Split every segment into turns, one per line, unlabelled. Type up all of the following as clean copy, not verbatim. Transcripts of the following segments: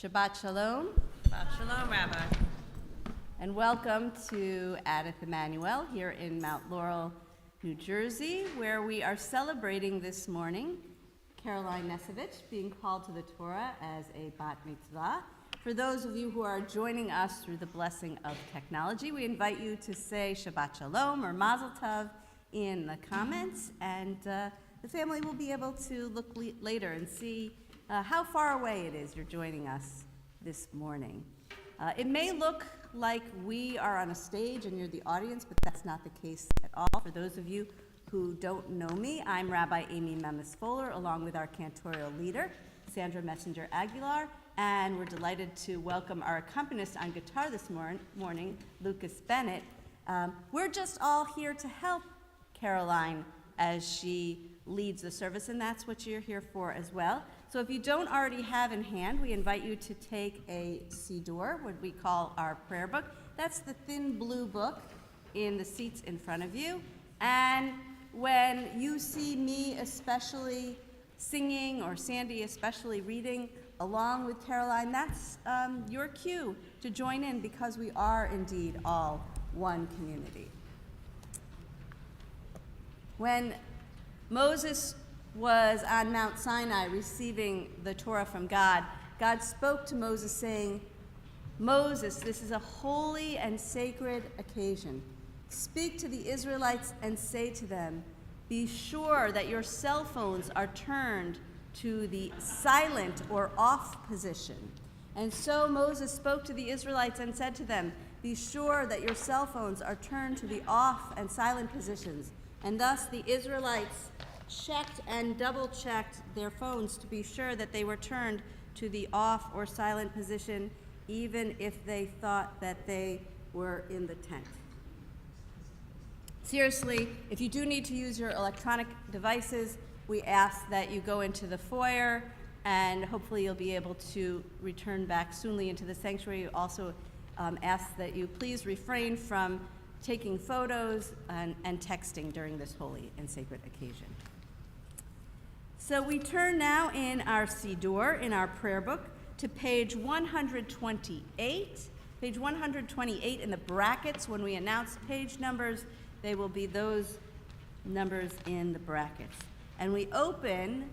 Shabbat Shalom.
Shabbat Shalom, Rabbi.
And welcome to Adith Emmanuel here in Mount Laurel, New Jersey, where we are celebrating this morning Caroline Nesevich being called to the Torah as a bat mitzvah. For those of you who are joining us through the blessing of technology, we invite you to say Shabbat Shalom or Mazel Tov in the comments, and the family will be able to look later and see how far away it is you're joining us this morning. It may look like we are on a stage and you're the audience, but that's not the case at all. For those of you who don't know me, I'm Rabbi Amy Memes-Foler, along with our cantorial leader, Sandra Messenger-Aguilar, and we're delighted to welcome our accompanist on guitar this morning, Lucas Bennett. We're just all here to help Caroline as she leads the service, and that's what you're here for as well. So if you don't already have in hand, we invite you to take a Siddur, what we call our prayer book. That's the thin blue book in the seats in front of you. And when you see me especially singing or Sandy especially reading along with Caroline, that's your cue to join in, because we are indeed all one community. When Moses was on Mount Sinai receiving the Torah from God, God spoke to Moses saying, "Moses, this is a holy and sacred occasion. Speak to the Israelites and say to them, be sure that your cell phones are turned to the silent or off position." And so Moses spoke to the Israelites and said to them, be sure that your cell phones are turned to the off and silent positions. And thus the Israelites checked and double-checked their phones to be sure that they were turned to the off or silent position, even if they thought that they were in the tent. Seriously, if you do need to use your electronic devices, we ask that you go into the foyer, and hopefully you'll be able to return back soonly into the sanctuary. We also ask that you please refrain from taking photos and texting during this holy and sacred occasion. So we turn now in our Siddur, in our prayer book, to page 128. Page 128 in the brackets. When we announce page numbers, they will be those numbers in the brackets. And we open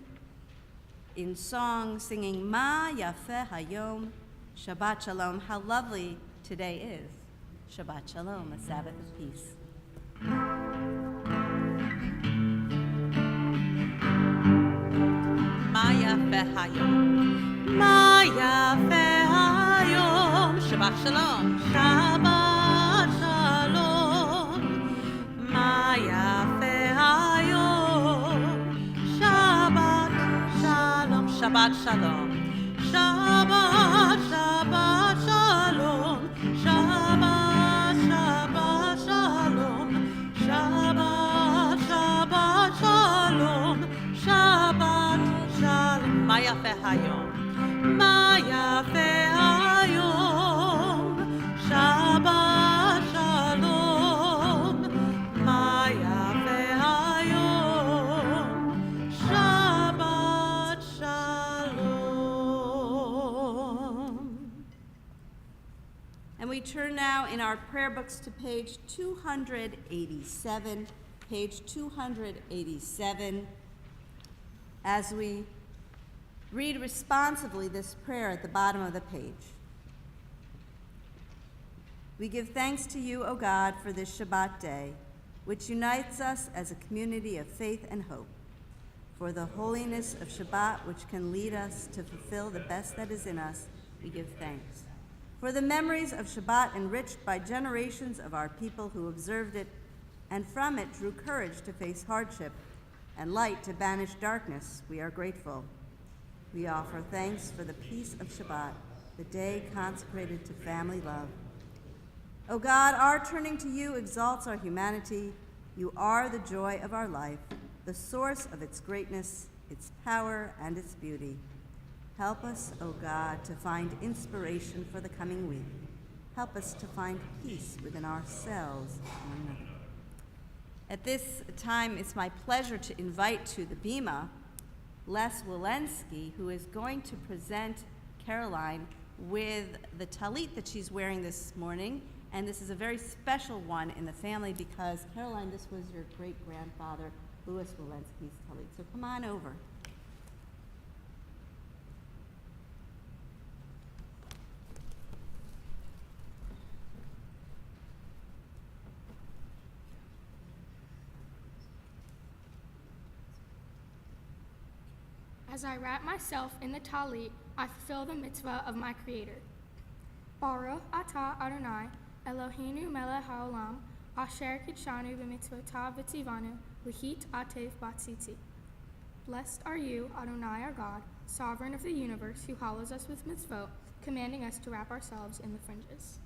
in song singing Ma Yafeh Hayom, Shabbat Shalom. How lovely today is. Shabbat Shalom, a Sabbath of peace.
Ma Yafeh Hayom. Ma Yafeh Hayom. Shabbat Shalom. Shabbat Shalom. Ma Yafeh Hayom. Shabbat Shalom. Shabbat Shalom. Shabbat, Shabbat Shalom. Shabbat, Shabbat Shalom. Shabbat, Shabbat Shalom. Shabbat Shalom. Ma Yafeh Hayom. Ma Yafeh Hayom. Shabbat Shalom. Ma Yafeh Hayom. Shabbat Shalom.
And we turn now in our prayer books to page 287. Page 287. As we read responsively this prayer at the bottom of the page. We give thanks to you, O God, for this Shabbat day, which unites us as a community of faith and hope, for the holiness of Shabbat, which can lead us to fulfill the best that is in us. We give thanks. For the memories of Shabbat enriched by generations of our people who observed it, and from it drew courage to face hardship and light to banish darkness, we are grateful. We offer thanks for the peace of Shabbat, the day consecrated to family love. O God, our turning to you exalts our humanity. You are the joy of our life, the source of its greatness, its power, and its beauty. Help us, O God, to find inspiration for the coming week. Help us to find peace within ourselves and one another. At this time, it's my pleasure to invite to the Bima Les Walensky, who is going to present Caroline with the talit that she's wearing this morning. And this is a very special one in the family because, Caroline, this was your great-grandfather, Louis Walensky's talit. So come on over.
As I wrap myself in the talit, I fulfill the mitzvah of my Creator. Baruch atah Adonai, Eloheinu melech haolam, asher kidshanu b'mitzvotav v'tzivanu, l'hit atev batzitzi. Blessed are you, Adonai our God, sovereign of the universe, who hallows us with mitzvot, commanding us to wrap ourselves in the fringes.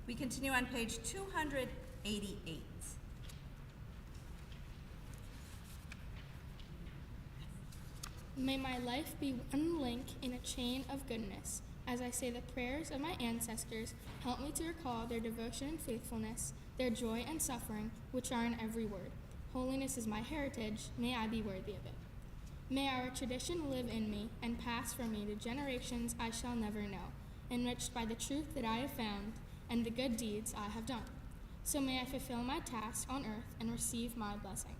We continue on page 288.
May my life be one link in a chain of goodness. As I say the prayers of my ancestors, help me to recall their devotion and faithfulness, their joy and suffering, which are in every word. Holiness is my heritage, may I be worthy of it. May our tradition live in me and pass from me to generations I shall never know, enriched by the truth that I have found and the good deeds I have done. So may I fulfill my task on earth and receive my blessing.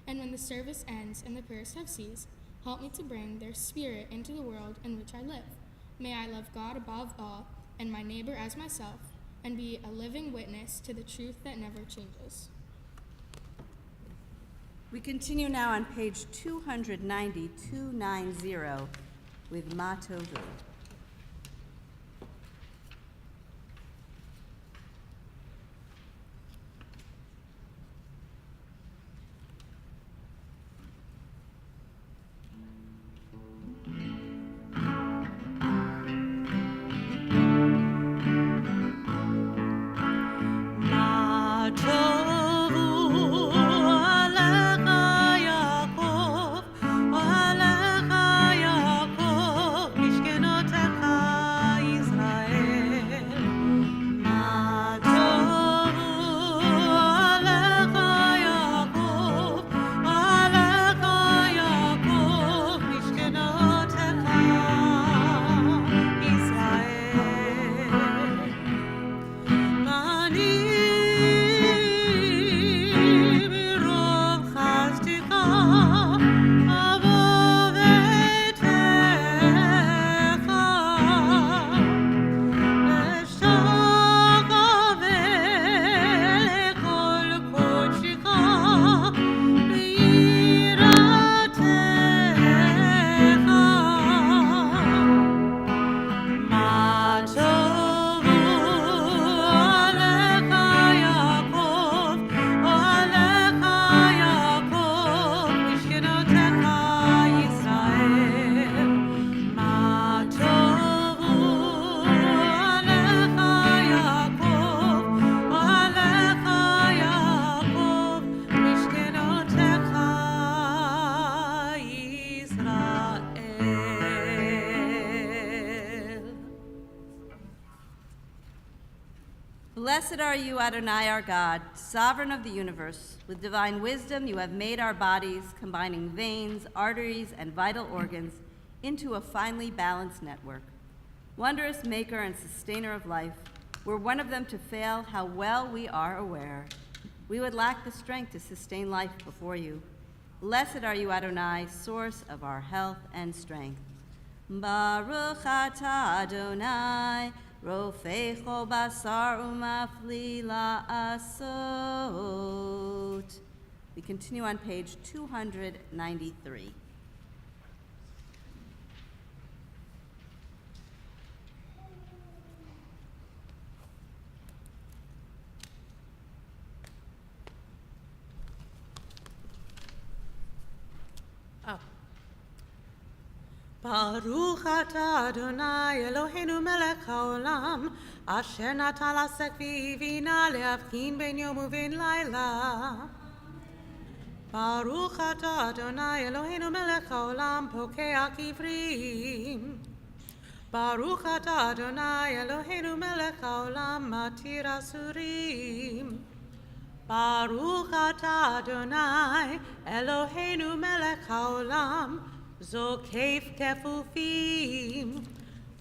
And when the service ends and the prayers have ceased, help me to bring their spirit into the world in which I live. May I love God above all and my neighbor as myself, and be a living witness to the truth that never changes.
We continue now on page 290 with Ma Tovu. Blessed are you, Adonai, our God, sovereign of the universe. With divine wisdom, you have made our bodies, combining veins, arteries, and vital organs into a finely balanced network. Wondrous maker and sustainer of life, were one of them to fail, how well we are aware. We would lack the strength to sustain life before you. Blessed are you, Adonai, source of our health and strength. Baruch atah Adonai, Rofecho basar umafli la'asot. We continue on page 293.
Baruch atah Adonai Eloheinu melech haolam, asher natan lasek v'ivina lehavkin ben yom uven laila. Baruch atah Adonai Eloheinu melech haolam pokei akivrim. Baruch atah Adonai Eloheinu melech haolam matir asurim. Baruch atah Adonai Eloheinu melech haolam zokef kefufim.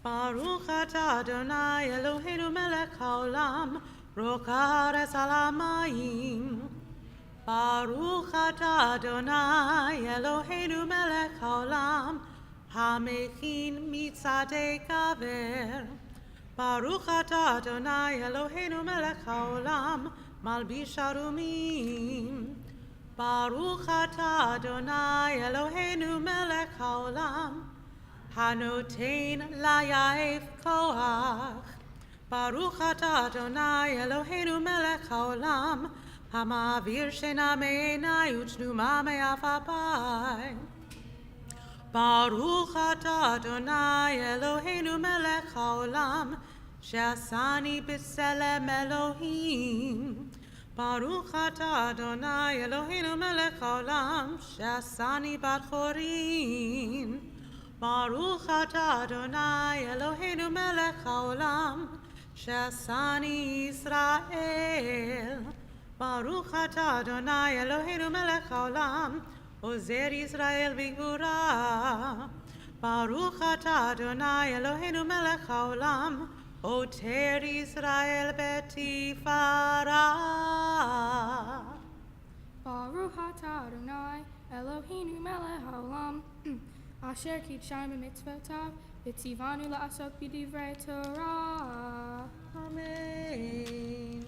Baruch atah Adonai Eloheinu melech haolam rokar es alamayim. Baruch atah Adonai Eloheinu melech haolam hamechin mitzadei kaver. Baruch atah Adonai Eloheinu melech haolam malbish arumim. Baruch atah Adonai Eloheinu melech haolam hanotein layaif koach. Baruch atah Adonai Eloheinu melech haolam hamavir shena me'enai uchnuma me'afapai. Baruch atah Adonai Eloheinu melech haolam she'asani b'tselem Elohim. Baruch atah Adonai Eloheinu melech haolam she'asani bat chorin. Baruch atah Adonai Eloheinu melech haolam she'asani Yisrael. Baruch atah Adonai Eloheinu melech haolam ozer Yisrael v'gvura. Baruch atah Adonai Eloheinu melech haolam oter Yisrael betifara.
Baruch atah Adonai Eloheinu melech haolam asher kitshanu b'mitzvotav v'tzivanu la'asok b'divrei Torah.
Amen.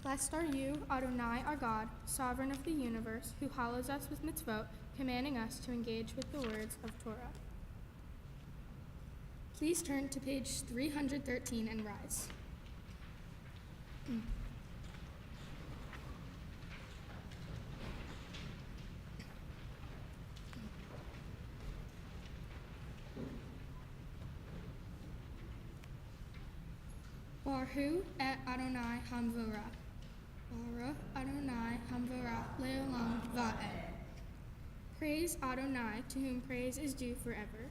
Blessed are you, Adonai, our God, sovereign of the universe, who hallows us with mitzvot, commanding us to engage with the words of Torah. Please turn to page 313 and rise. Baruch et Adonai hamvorah. Baruch Adonai hamvorah leolam va'ed. Praise Adonai, to whom praise is due forever.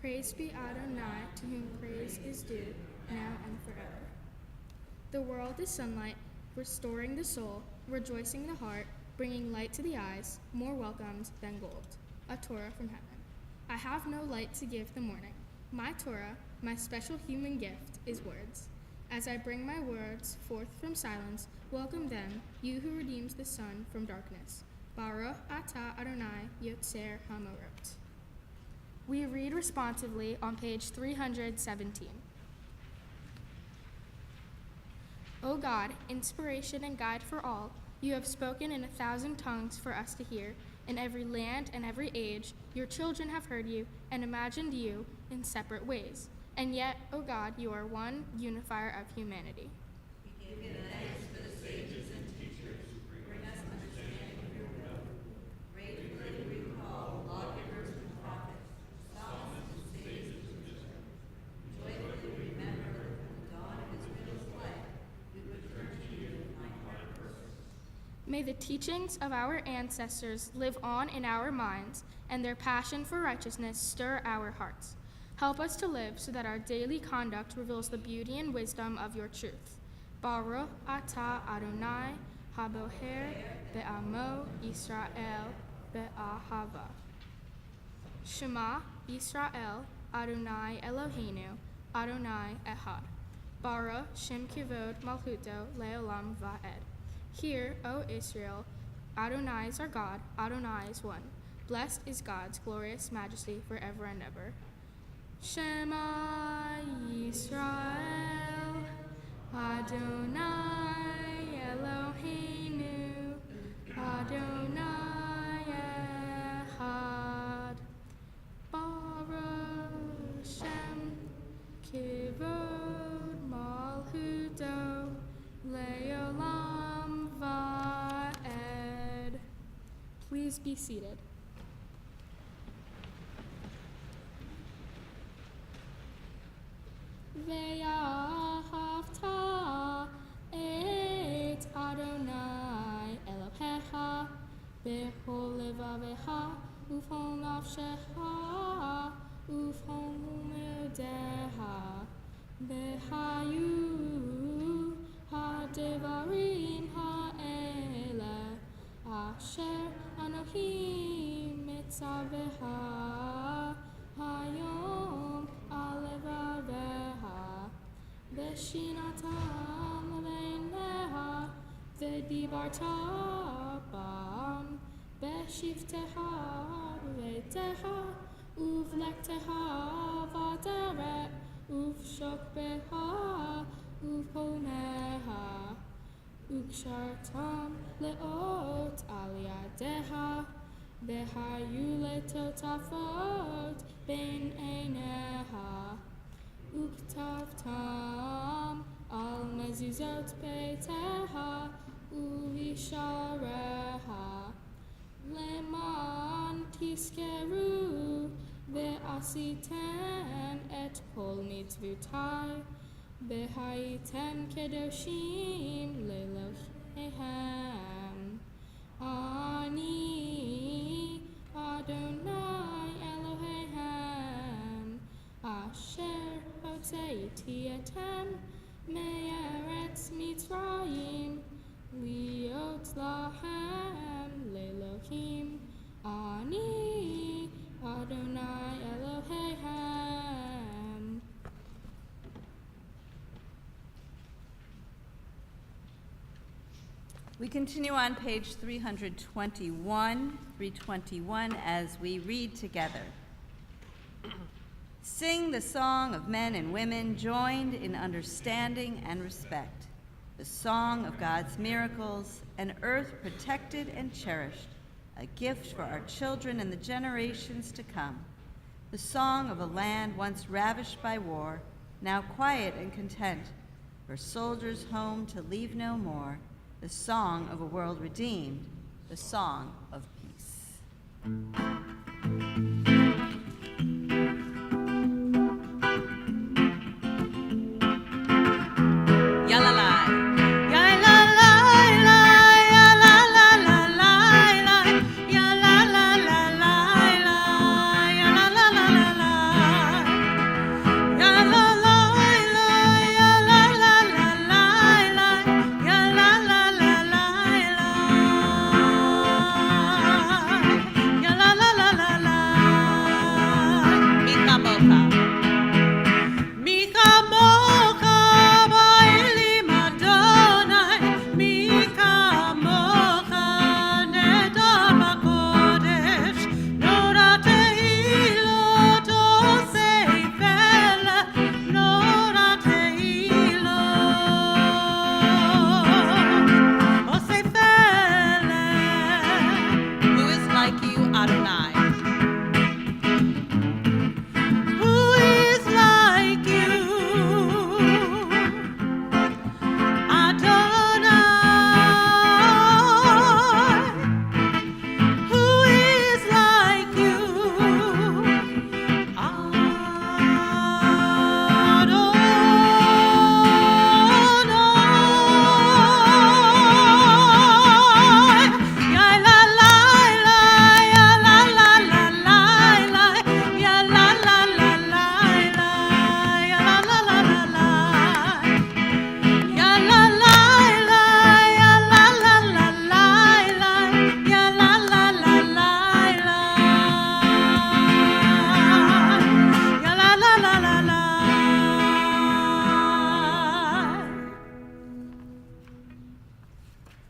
Praise be Adonai, to whom praise is due, now and forever. The world is sunlight, restoring the soul, rejoicing the heart, bringing light to the eyes, more welcomed than gold. A Torah from heaven. I have no light to give the morning. My Torah, my special human gift, is words. As I bring my words forth from silence, welcome them, you who redeems the sun from darkness. Baruch atah Adonai Yotzer Hamorot. We read responsively on page 317. O God, inspiration and guide for all, you have spoken in 1,000 tongues for us to hear. In every land and every age, your children have heard you and imagined you in separate ways. And yet, O God, you are one unifier of humanity. May the teachings of our ancestors live on in our minds, and their passion for righteousness stir our hearts. Help us to live so that our daily conduct reveals the beauty and wisdom of your truth. Baruch atah Adonai haboher be'amo Yisrael be'ahava. Shema Yisrael Adonai Eloheinu Adonai Echad. Baruch Shem Kivod Malchuto Leolam Va'ed. Hear, O Israel, Adonai is our God, Adonai is one. Blessed is God's glorious majesty forever and ever. Shema Yisrael, Adonai Eloheinu, Adonai Echad. Baruch Shem Kivod Malchuto Leolam Va'ed. Please be seated. Ve'ahavta et Adonai Elohecha veha hayom alevaveha veshinatam leineha vedibarta bam veshivteha veteha uvlekteha vaderet uvshokbeha uvponeha ukshartam leot aliadeha Behayuletotafot ben eineha Uktavtam al mezuzot beiteha uvishareha Leman tiskeru ve'asitem et kol mitzvutai Behaitem kedoshim lelohehem Ani Adonai Elohehem Asher Hotzeiti etem Me'eretz Mitzrayim Liot lahem Lelohim Ani Adonai Elohehem.
We continue on page 321 as we read together. Sing the song of men and women joined in understanding and respect, the song of God's miracles, an earth protected and cherished, a gift for our children and the generations to come, the song of a land once ravished by war, now quiet and content, for soldiers home to leave no more, the song of a world redeemed, the song of peace.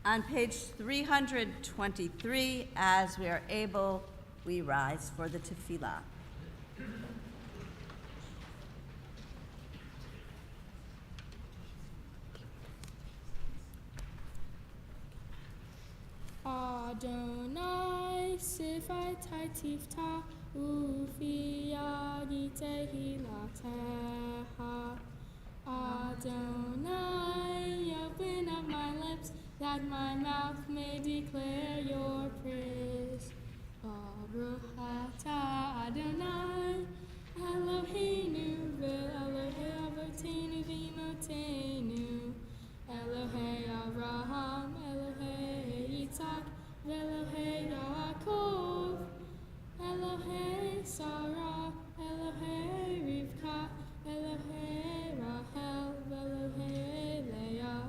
On page 323, as we are able, we rise for the tefillah.
Adonai sifai tifta ufiyagi tehilateha. Adonai, open up my lips, that my mouth may declare your praise. Baruch atah Adonai, Eloheinu ve'Elohei Avotenu v'Imotenu, Elohei Avraham, Elohei Yitzhak, ve'Elohei Yaakov, Elohei Sarah, Elohei Rivka, Elohei Rachel, ve'Elohei Leah,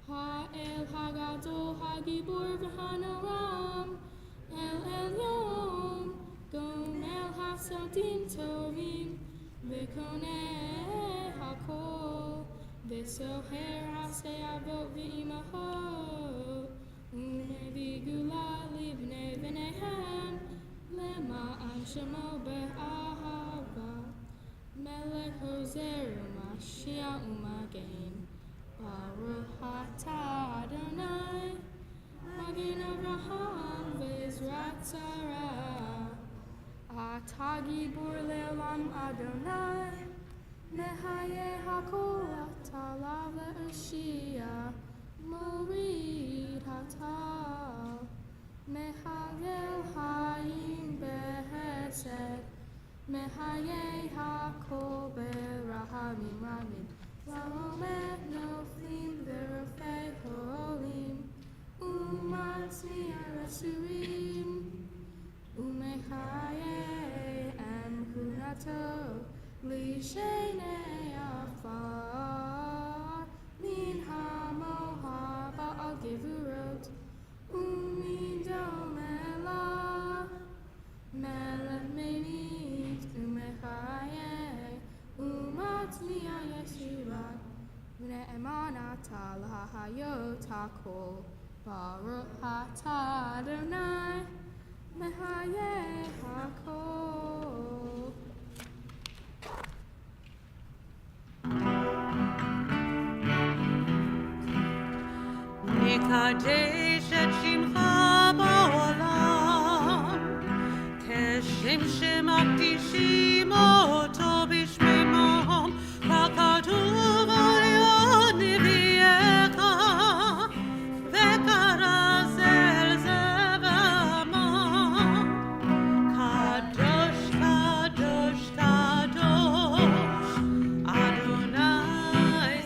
Ha'el Hagadol Hagibur v'Hanoram, El Elyon, סרטים טובים וקונה הכל וסוחר עשה אבות ואימהות ומביא גאולה לבני בניהם למען שמו באהבה מלך עוזר ומשיח ומגן ברוך אתה אדוני מגן אברהם ועזרת שרה אתה גיבור לעולם אדוני מחיה הכל אתה עליו להושיע מוריד הטל מחלל חיים בחסד מחיה הכל ברחמים רבים לעומד נופלים ורופא חולים ומצמיע רצויים ומחיה אמונתו לשני עפר מן המוהר בעל גבורות ומן דומה לה מלך ממיט ומחיה ומצמיע ישועה ונאמן אתה להחיות הכל ברוך אתה אדוני מחיה הכל
נקדש את שמך בעולם כשם שמקדישים אותו בשמם ככתוב על יד נביאך וקרא זה זה ואמר קדוש קדוש קדוש אדוני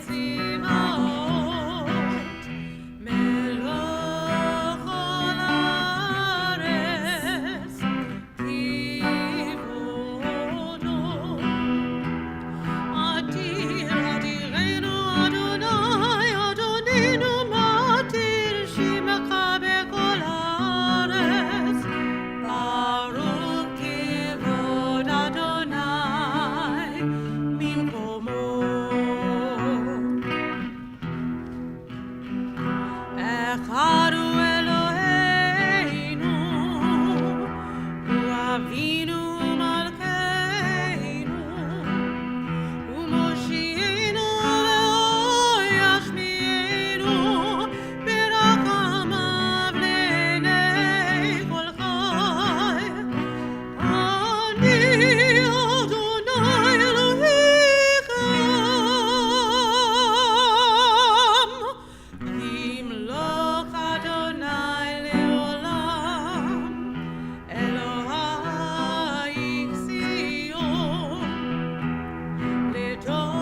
צבאות מלוך כל הארץ כבודו אדיר אדירנו אדוני אדוננו מתיר שמך בכל הארץ ברוך כבוד אדוני ממקומו אחד הוא אלוהינו הוא אבינו ומלכנו ומושיענו ולא ישמיענו ברחמיו לעיני כל חי אני אדוני אלוהיכם ימלוך אדוני לעולם אלוהי ציון לדור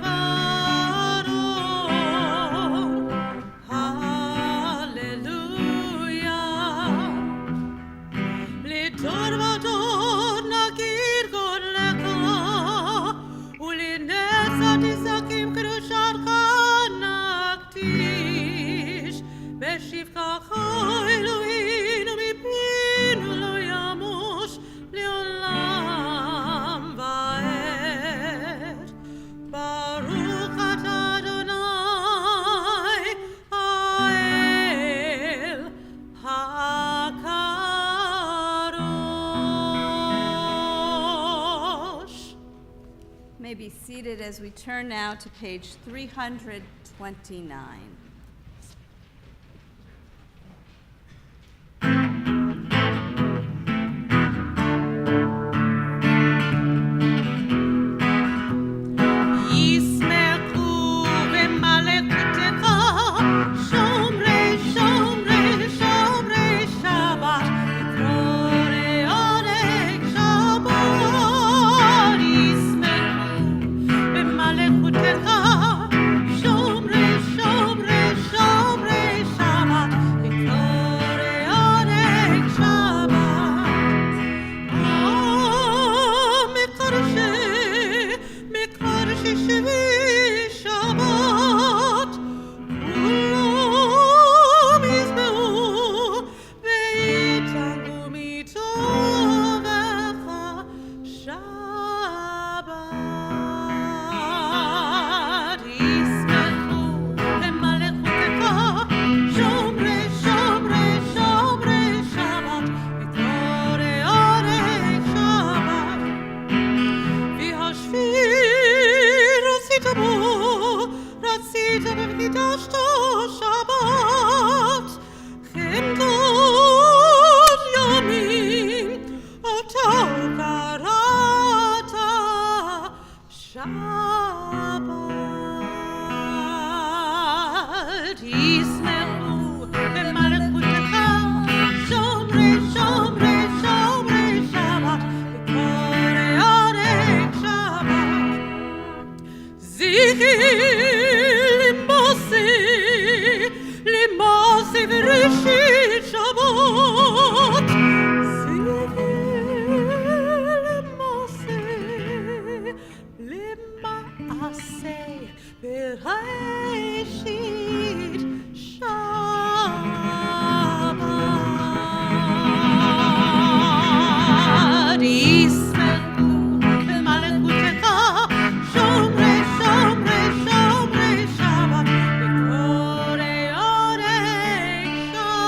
ודור הללויה לדור ודור נגיד גודלך ולנצח תשחקים קדושתך נקדיש בשבחך אלוהינו מפינו לא ימוש לעולם ועד ברוך אתה אדוני האל הקדוש.
May be seated as we turn now to page 329.
ישמחו במלכותך שומרי שומרי שומרי שבת לקרוא עונג שבת ישמחו במלכותך שומרי שומרי וקדשתו שבת, חמדות ימים, אותו קראת שבת. ישמחו במלכותך שומרי שומרי שומרי שבת, וקוראי עונג שבת. זכי למעשה וראשית שבת, זכי למעשה וראשית שבת. ישמחו במלכותך שומרי שומרי שומרי שבת, וקוראי עונג שבת.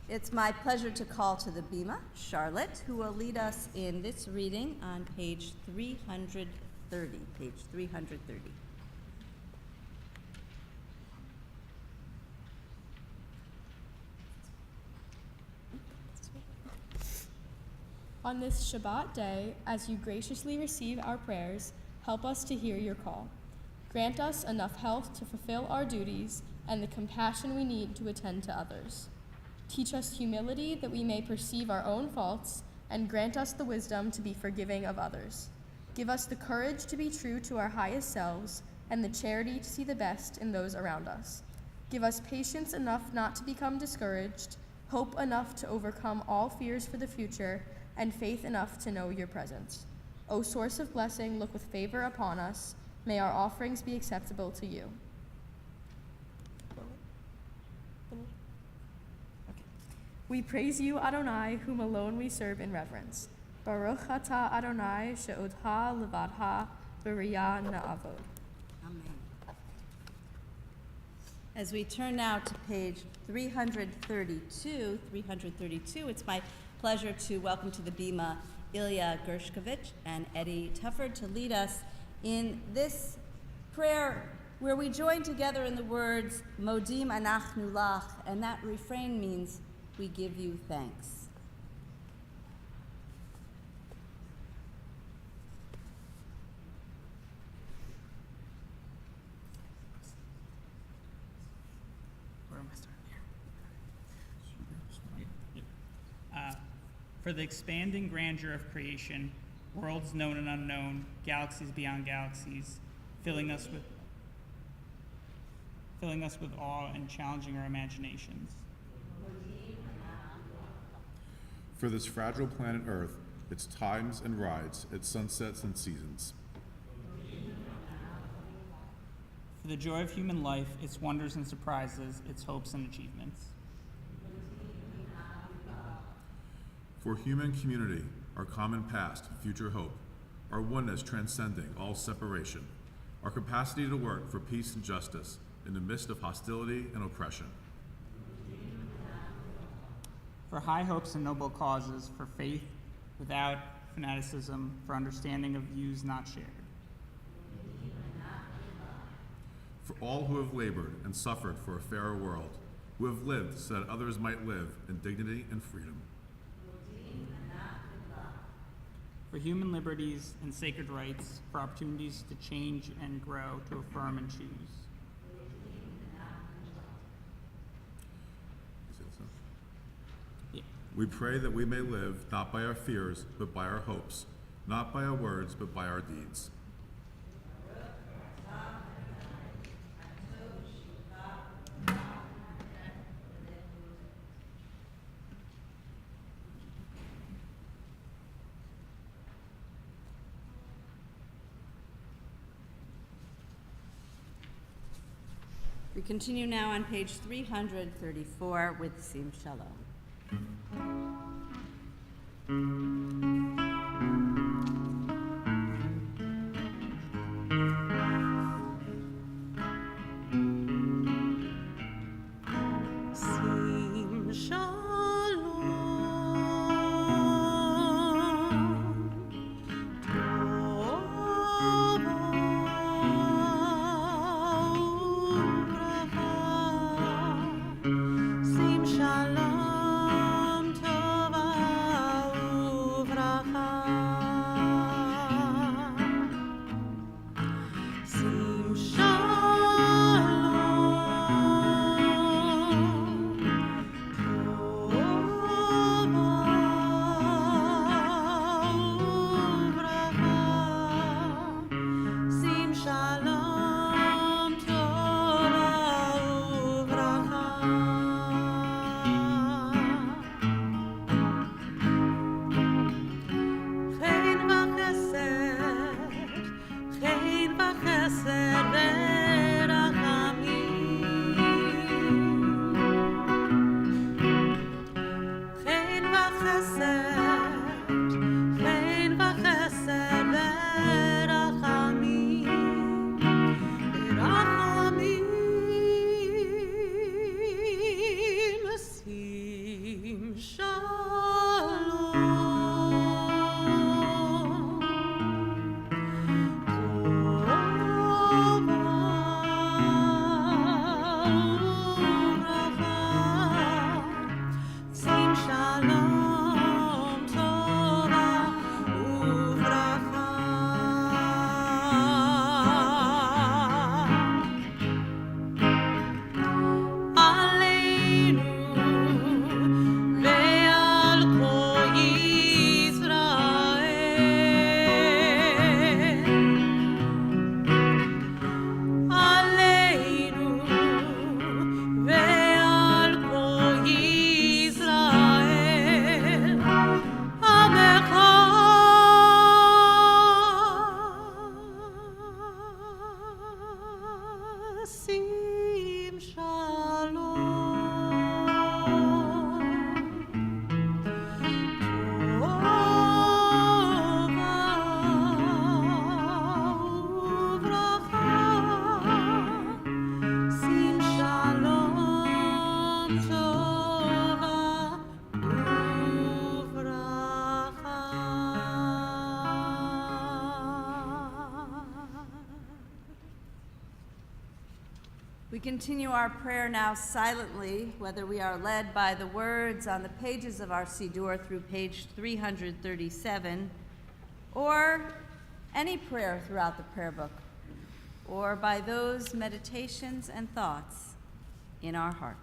It's my pleasure to call to the Bima Charlotte, who will lead us in this reading on page 330. Page 330.
On this Shabbat day, as you graciously receive our prayers, help us to hear your call. Grant us enough health to fulfill our duties and the compassion we need to attend to others. Teach us humility that we may perceive our own faults, and grant us the wisdom to be forgiving of others. Give us the courage to be true to our highest selves and the charity to see the best in those around us. Give us patience enough not to become discouraged, hope enough to overcome all fears for the future, and faith enough to know your presence. O source of blessing, look with favor upon us. May our offerings be acceptable to you. We praise you, Adonai, whom alone we serve in reverence. Baruch atah Adonai, she'odha levadha, b'riyah na'avod.
Amen. As we turn now to page 332, it's my pleasure to welcome to the Bima Ilya Gershkovich and Eddie Tufford to lead us in this prayer where we join together in the words Modim anachnu lach, and that refrain means we give you thanks.
Where am I starting here? For the expanding grandeur of creation, worlds known and unknown, galaxies beyond galaxies, filling us with awe and challenging our imaginations.
For this fragile planet Earth, its times and rides, its sunsets and seasons.
For the joy of human life, its wonders and surprises, its hopes and achievements.
For human community, our common past, future hope, our oneness transcending all separation, our capacity to work for peace and justice in the midst of hostility and oppression.
For high hopes and noble causes, for faith without fanaticism, for understanding of views not shared.
For all who have labored and suffered for a fairer world, who have lived so that others might live in dignity and freedom.
For human liberties and sacred rights, for opportunities to change and grow, to affirm and choose. Yeah.
We pray that we may live not by our fears, but by our hopes, not by our words, but by our deeds.
We continue now on page 334 with Sim Shalom.
Sim shalom,
continue our prayer now silently, whether we are led by the words on the pages of our Siddur through page 337, or any prayer throughout the prayer book, or by those meditations and thoughts in our hearts.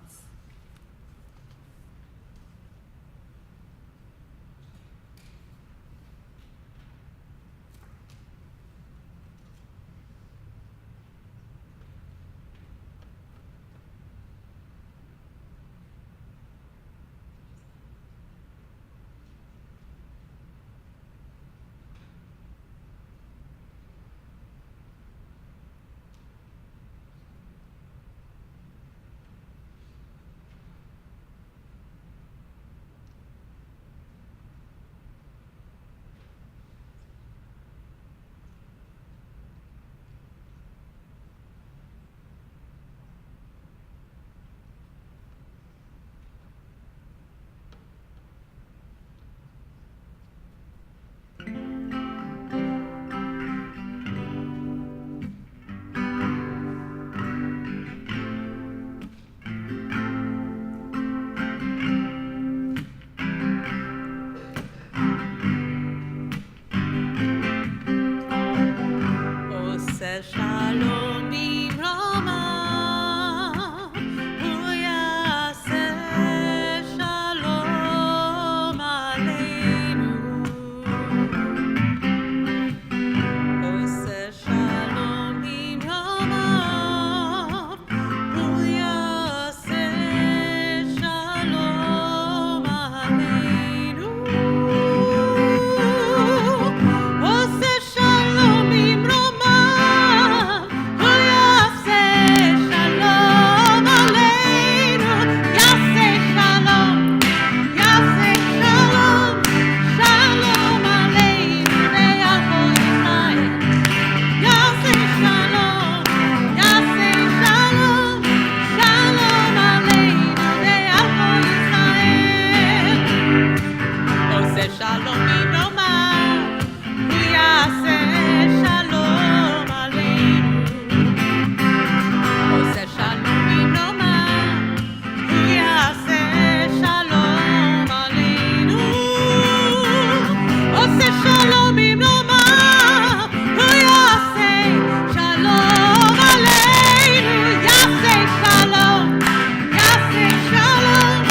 Shalom Bimrama, Uyase Shalom Aleinu. Ose Shalom Bimrama, Uyase Shalom Aleinu. Ose Shalom Bimrama. Shalom Bimroma, Uyase Shalom Aleinu. Ose Shalom Bimroma, Uyase Shalom Aleinu. Ose Shalom Bimroma, Uyase Shalom Aleinu. Yase Shalom, Yase Shalom,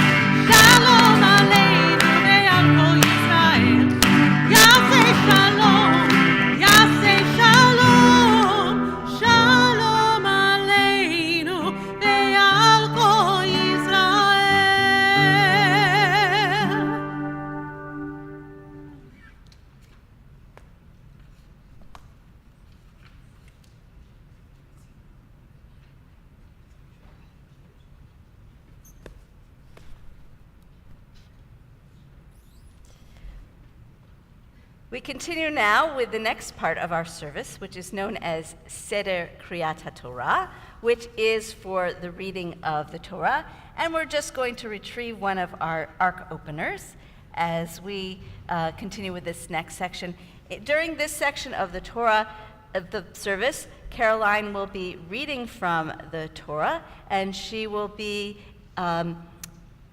Shalom Aleinu. Ve'al kol Yisrael. Yase Shalom, Yase Shalom, Shalom Aleinu ve'al kol Yisrael.
We continue now with the next part of our service, which is known as Seder Kriyat HaTorah, which is for the reading of the Torah. And we're just going to retrieve one of our ark openers as we continue with this next section. During this section of the Torah, of the service, Caroline will be reading from the Torah, and she will be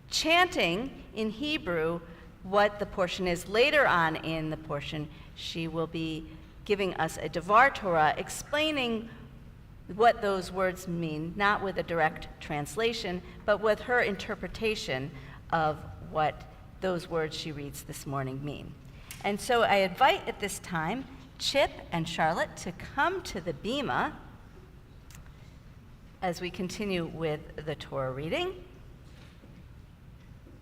chanting in Hebrew what the portion is. Later on in the portion, she will be giving us a Devar Torah, explaining what those words mean, not with a direct translation, but with her interpretation of what those words she reads this morning mean. And so I invite at this time Chip and Charlotte to come to the bima as we continue with the Torah reading.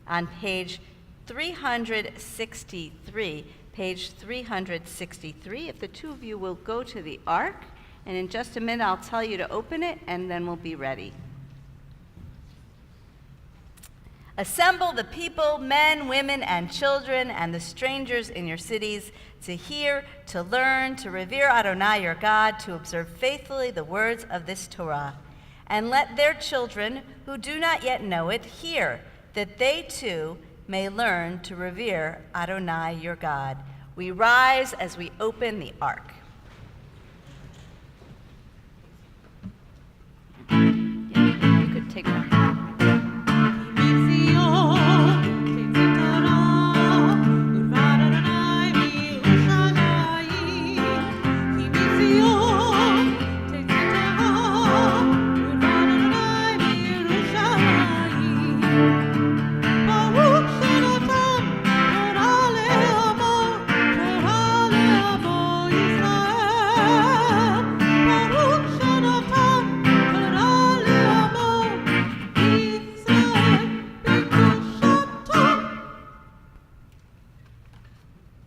On page 363, page 363, if the two of you will go to the ark, and in just a minute I'll tell you to open it, and then we'll be ready. Assemble the people, men, women, and children, and the strangers in your cities, to hear, to learn, to revere Adonai your God, to observe faithfully the words of this Torah. And let their children, who do not yet know it, hear, that they too may learn to revere Adonai your God. We rise as we open the ark. Yeah. take one.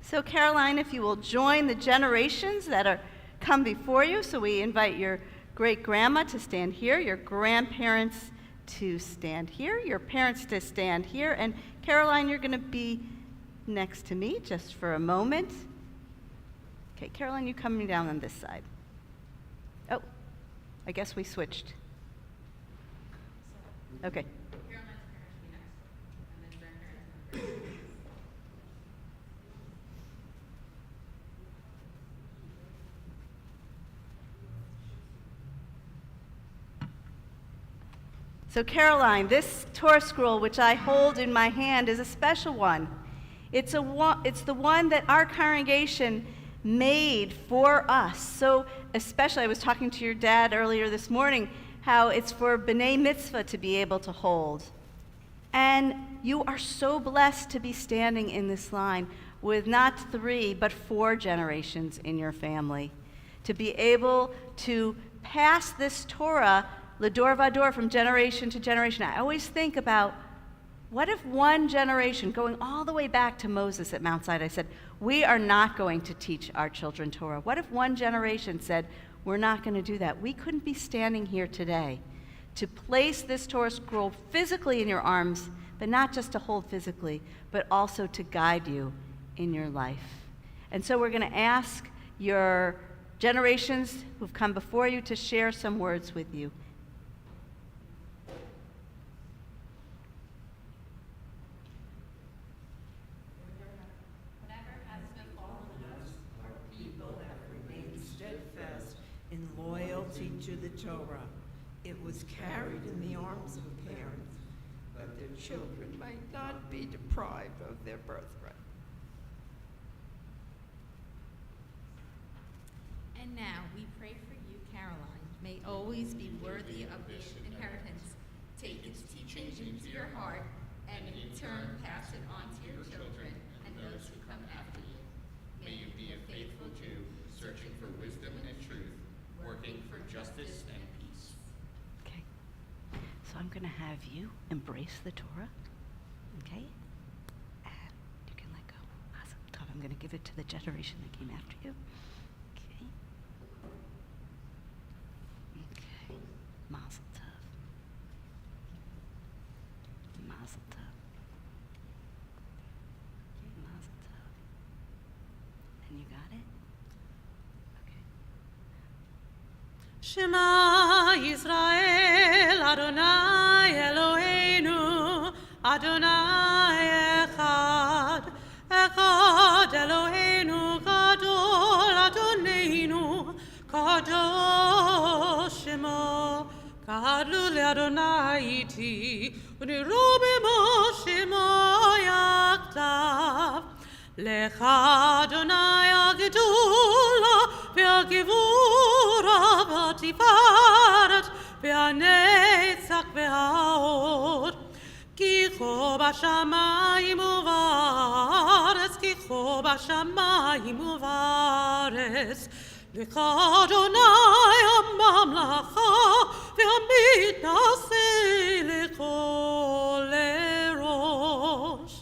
So Caroline, if you will join the generations that are come before you. So we invite your great-grandma to stand here, your grandparents to stand here, your parents to stand here, and Caroline, you're going to be next to me just for a moment. Okay, Caroline, you coming down on this side. Oh, I guess we switched. Okay. So Caroline, this Torah scroll which I hold in my hand is a special one. It's the one that our congregation made for us. So especially, I was talking to your dad earlier this morning, how it's for B'nai Mitzvah to be able to hold. And you are so blessed to be standing in this line with not 3, but 4 generations in your family. To be able to pass this Torah L'dor vador, from generation to generation. I always think about, what if one generation, going all the way back to Moses at Mount Sinai, said, we are not going to teach our children Torah? What if one generation said, we're not going to do that? We couldn't be standing here today to place this Torah scroll physically in your arms, but not just to hold physically, but also to guide you in your life. And so we're going to ask your generations who've come before you to share some words with you.
In loyalty to the Torah. It was carried in the arms of parents, that their children might not be deprived of their birthright.
And now we pray for you, Caroline. May always be worthy of this inheritance. Take its teachings into your heart, and in turn pass it on to your children and those who come after you. May you be a faithful Jew, searching for wisdom and truth, working for justice and peace.
Okay. So I'm going to have you embrace the Torah. Okay? And you can let go. Awesome. Todd, I'm going to give it to the generation that came after you. Okay. Okay. Mazel tov. Mazel tov. Okay, mazel tov. And you got it? Okay.
Shema Yisrael, Adonai Eloheinu, Adonai Echad, Echad Eloheinu, Gadol Adonenu, Kadosh Shemo, Gadol Adonai Iti, Unirobemo Shemo Yaktav, Lecha Adonai Agedula, Ve'agevura, V'atifarat, Ve'anetzach, Ve'haod, Kicho b'shamayim u'varetz, Kicho b'shamayim u'varetz, Lecha Adonai ha'mamlacha, Ve'amitnaseh lechol erosh.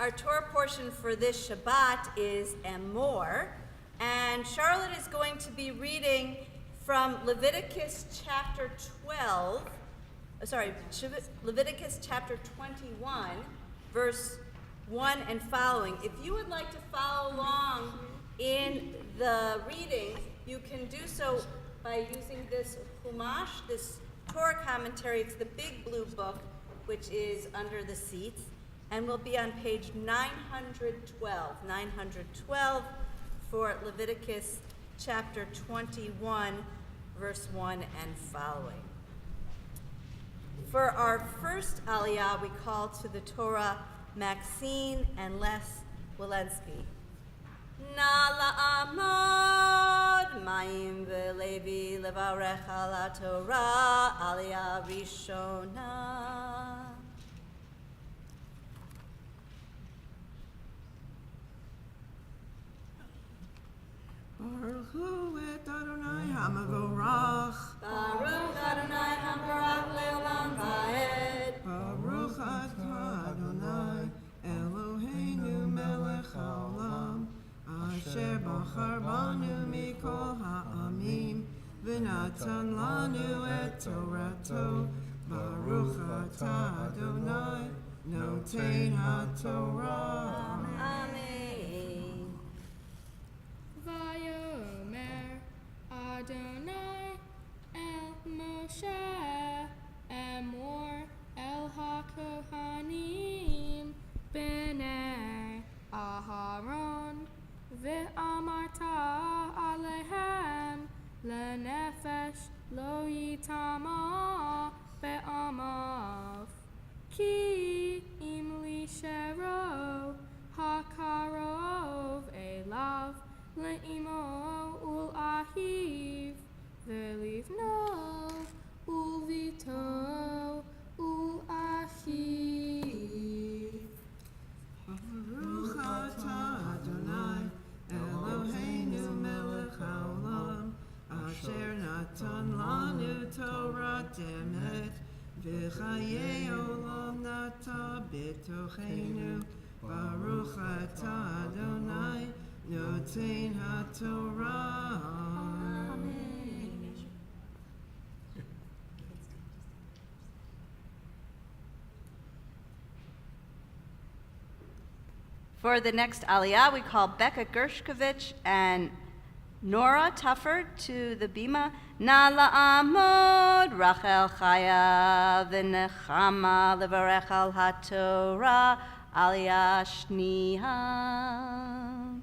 Our Torah portion for this Shabbat is Emor, and Charlotte is going to be reading from Leviticus chapter 21, verse 1 and following. If you would like to follow along in the reading, you can do so by using this Humash, this Torah commentary. It's the big blue book, which is under the seats, and will be on page 912 for Leviticus chapter 21, verse 1 and following. For our first Aliyah, we call to the Torah Maxine and Les Walensky. Na la'amod ma'im v'levi levarech al ha'Torah Aliyah Rishona.
Baruch hu et Adonai hamavorach.
Baruch Adonai HaMevorach le'olam va'ed.
Baruch atah Adonai Eloheinu melech haolam. Asher bachar banu mikol ha'amim v'natan lanu et Torato. Baruch atah Adonai noten ha'Torah.
Amen.
Vayomer Adonai el Moshe Emor el HaKohanim B'nei Aharon Ve'amarta alehem lenefesh lo yitama be'amav ki im lishero hakarov elav le'imo ul ahiv ve'livno ul vito ul ahiv.
Baruch atah Adonai Eloheinu melech haolam asher natan lanu Torah demet v'chayei olam nata b'tochenu. Baruch atah Adonai noten ha'Torah.
For the next Aliyah, we call Becca Gershkovich and Nora Tufford to the bima. Na la'amod Rachel Chaya v'nechama levarech al ha'Torah Aliyah shniha.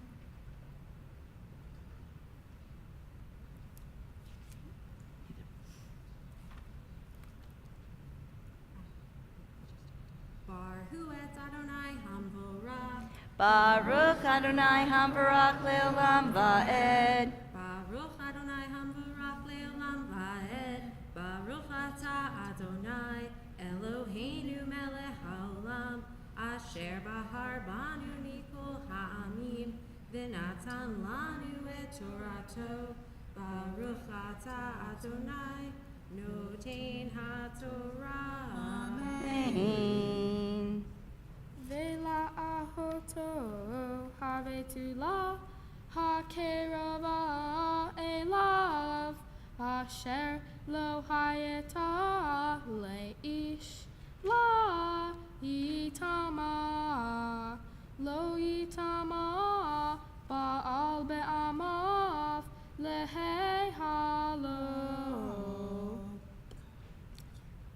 Baruch Adonai HaMevorach le'olam va'ed.
Baruch Adonai HaMevorach le'olam va'ed. Baruch atah Adonai Eloheinu melech haolam asher bahar banu mikol ha'amim v'natan lanu et Torato. Baruch atah Adonai noten ha'Torah.
Amen.
Vela ahoto havetula hakerava elav asher lo hayeta leish la yitama lo yitama baal be'amav lehei halo.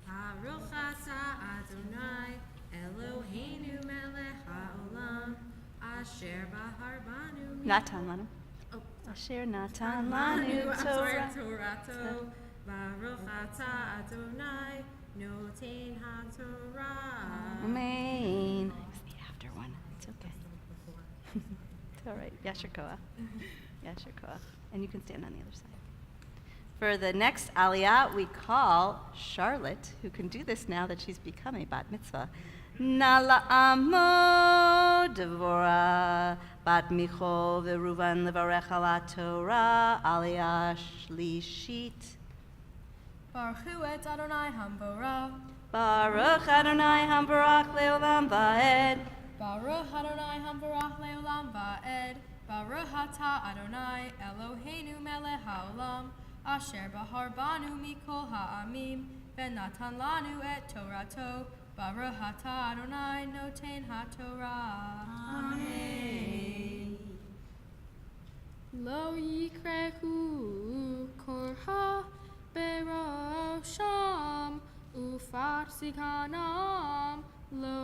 Baruch atah Adonai Eloheinu melech haolam asher bahar banu
Natan lanu. Asher Natan lanu Torah.
Torato. Baruch atah Adonai noten ha'Torah.
Amen. It's the after one. It's okay. It's all right. Yasher koach. Yasher koach. And you can stand on the other side. For the next Aliyah, we call Charlotte, who can do this now that she's become a bat mitzvah. Na la'amod Devorah bat Michol v'Ruvan levarech al ha'Torah Aliyah shlishit.
Baruch hu et Adonai HaMevorach.
Baruch Adonai HaMevorach le'olam va'ed.
Baruch Adonai Hamvarach Leolam Va'ed. Baruch Atah Adonai Eloheinu Melech HaOlam. Asher Bahar Banu Mikol Ha'amim. Venatan Lanu Et Torato. Baruch Atah Adonai Noten HaTorah.
Amen.
Lo yikrehu korha berosham ufat sikanam lo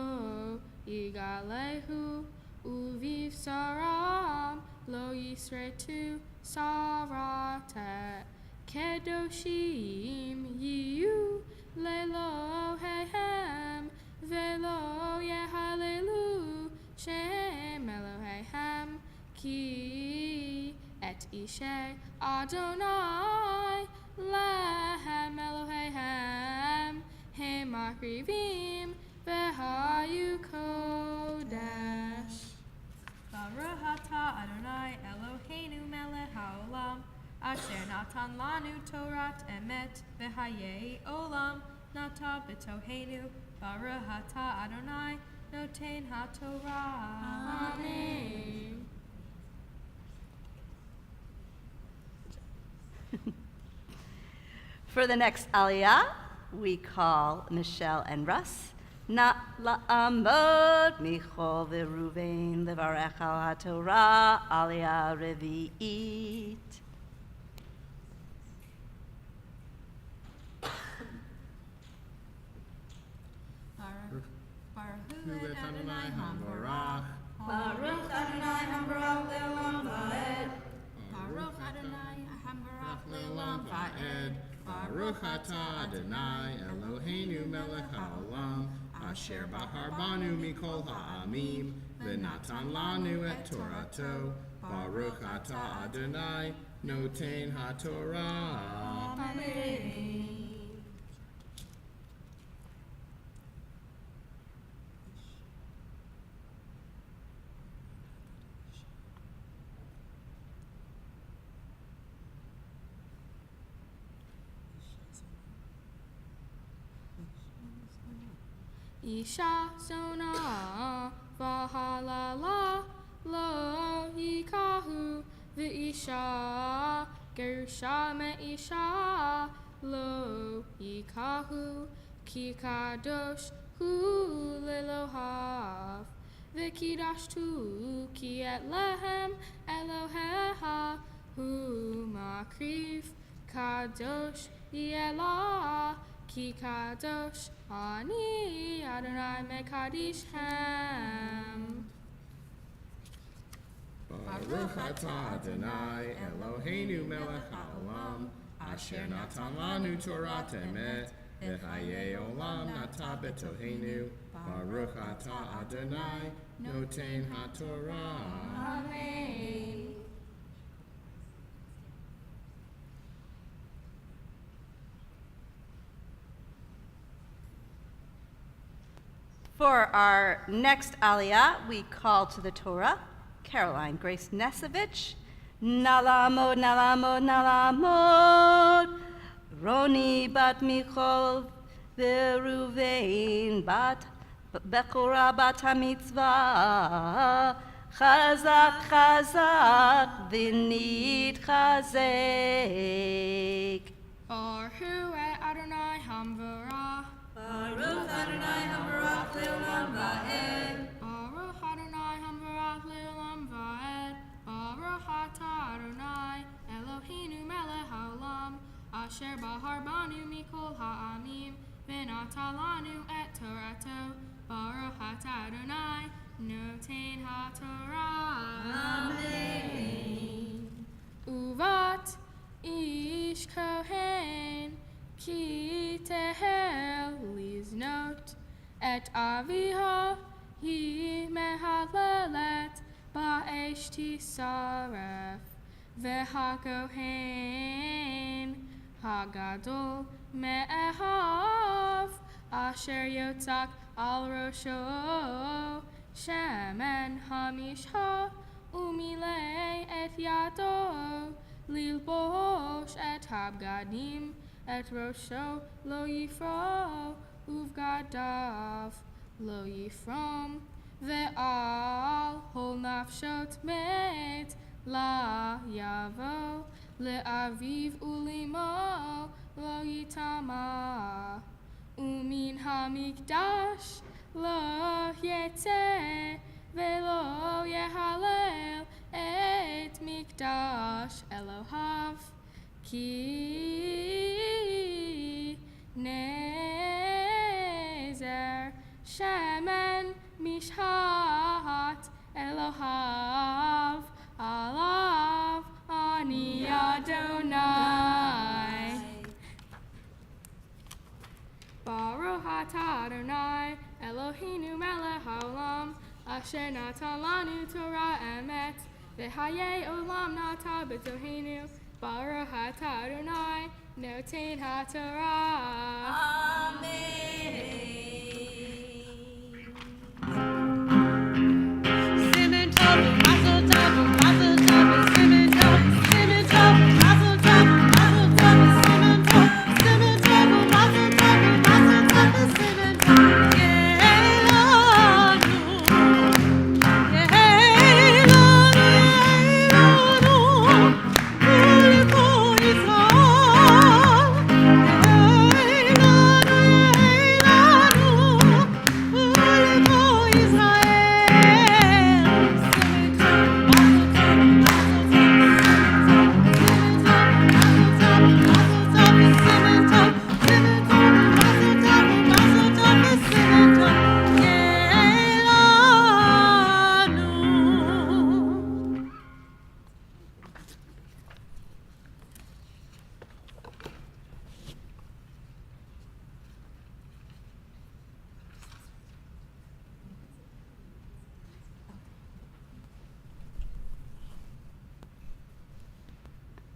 yigalehu uviv saram lo yisretu saratet kedoshim yiu lelo hehem velo yehalelu shem Elohehem ki et ishe Adonai lehem Elohehem hem akrivim v'hayu kodesh.
Baruch Atah Adonai Eloheinu Melech HaOlam. Asher natan lanu Torat emet v'hayei olam. Nata b'tohenu. Baruch Atah Adonai Noten HaTorah.
Amen.
For the next Aliyah, we call Michelle and Russ. Na la'amod michol v'ruvein levarech al haTorah Aliyah revi'it.
Baruch Adonai Hamvarach.
Baruch Adonai Hamvarach Leolam Va'ed.
Baruch Adonai Hamvarach Leolam Va'ed. Baruch Atah Adonai Eloheinu Melech HaOlam. Asher Bahar Banu Mikol Ha'amim. V'natan Lanu Et Torato. Baruch Atah Adonai Noten HaTorah.
Amen.
Isha sona vahalala lo yikahu v'isha gerusha me'isha lo yikahu ki kadosh hu lelohav v'kidashtu ki et lehem Eloheha hu makriv kadosh yelah ki kadosh ani Adonai mekadish hem.
Baruch Atah Adonai Eloheinu Melech HaOlam. Asher natan lanu Torah emet v'hayei olam nata b'tohenu. Baruch Atah Adonai Noten HaTorah.
Amen.
For our next Aliyah, we call to the Torah Caroline Grace Nesevich. Nalamod, nalamod, nalamod. Roni bat Michol v'Ruvein bat Bechora bat HaMitzvah. Chazak, chazak, v'nid chazek.
Baruch Adonai Hamvarach.
Baruch Adonai Hamvarach Leolam Va'ed.
Baruch Adonai Hamvarach Leolam Va'ed. Baruch Atah Adonai Eloheinu Melech HaOlam. Asher Bahar Banu Mikol Ha'amim. V'natan lanu Et Torato. Baruch Atah Adonai Noten HaTorah.
Amen.
Uvat ish kohen ki tehel liznot et aviha hi mehalelet ba'esh tisaref v'hakohen hagadol me'ehav asher yotzak al rosho shemen hamishha umilei et yado lilbosh et habgadim et rosho lo yifro uvgadav lo yifrom ve'al hol nafshot met la yavo le'aviv ulimo lo yitama umin hamikdash lo yetze ve'lo yehalel et mikdash Elohav ki nezer shemen mishhat Elohav alav ani Adonai Baruch atah Adonai Eloheinu melech haolam asher natan lanu Torah emet v'hayei olam nata b'tohenu Baruch atah Adonai noten haTorah.
Amen.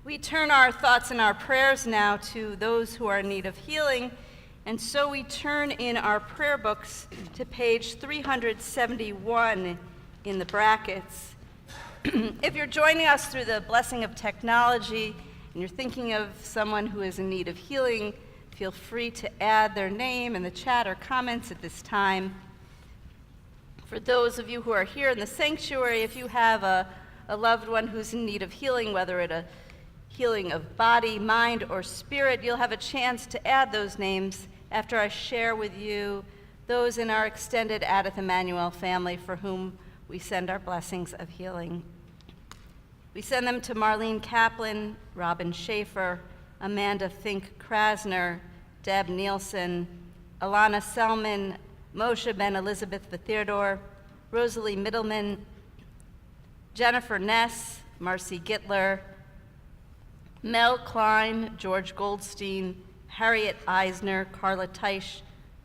We turn our thoughts and our prayers now to those who are in need of healing, and so we turn in our prayer books to page 371 in the brackets. If you're joining us through the blessing of technology and you're thinking of someone who is in need of healing, feel free to add their name in the chat or comments at this time. For those of you who are here in the sanctuary, if you have a loved one who's in need of healing, whether it's a healing of body, mind, or spirit, you'll have a chance to add those names after I share with you those in our extended Adith Emmanuel family for whom we send our blessings of healing. We send them to Marlene Kaplan, Robin Schaefer, Amanda Fink-Krasner, Deb Nielsen, Alana Selman, Moshe Ben Elizabeth Theodore, Rosalie Middleman, Jennifer Ness, Marcy Gittler, Mel Klein, George Goldstein, Harriet Eisner, Carla Teisch,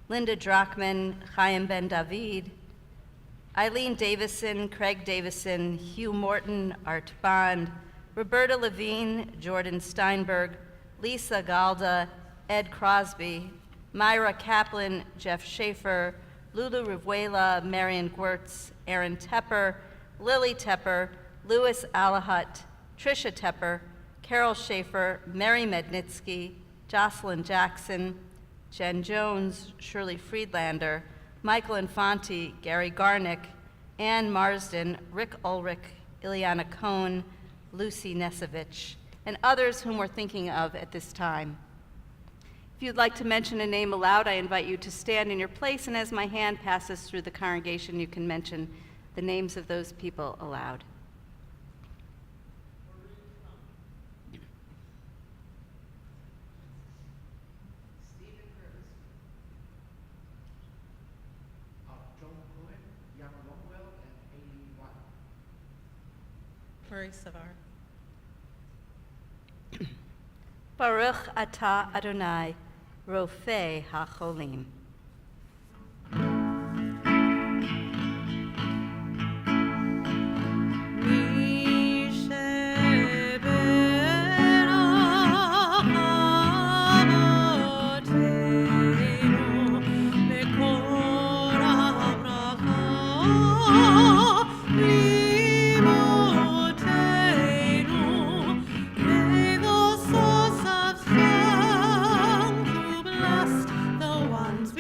Linda Drachman, Chaim Ben David, Eileen Davison, Craig Davison, Hugh Morton, Art Bond, Roberta Levine, Jordan Steinberg, Lisa Galda, Ed Crosby, Myra Kaplan, Jeff Schaefer, Lulu Rivuela, Marion Gwertz, Aaron Tepper, Lily Tepper, Louis Alahut, Tricia Tepper, Carol Schaefer, Mary Mednitsky, Jocelyn Jackson, Jen Jones, Shirley Friedlander, Michael Infanti, Gary Garnick, Ann Marsden, Rick Ulrich, Ileana Cohn, Lucy Nesevich, and others whom we're thinking of at this time. If you'd like to mention a name aloud, I invite you to stand in your place, and as my hand passes through the congregation, you can mention the names of those people aloud.
Murray Savar.
Baruch atah Adonai, Rofei HaCholim.
Ones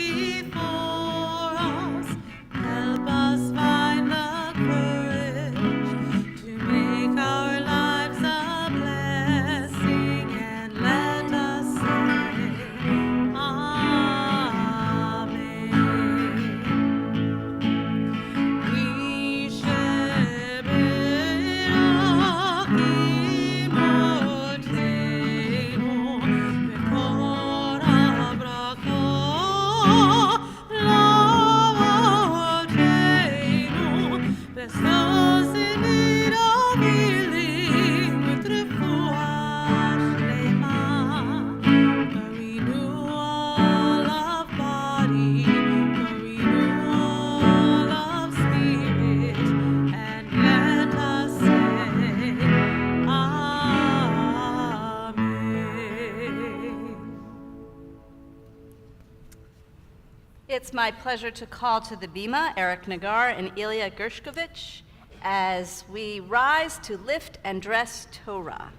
It's my pleasure to call to the bima Eric Nagar and Ilya Gershkovich as we rise to lift and dress Torah.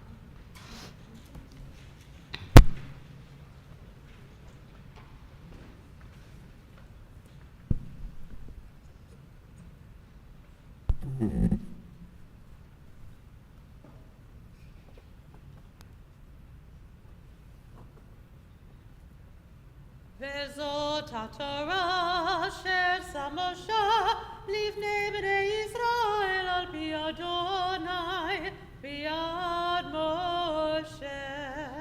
וזאת התורה אשר שם משה לפני בני ישראל על פי אדוני ביד משה.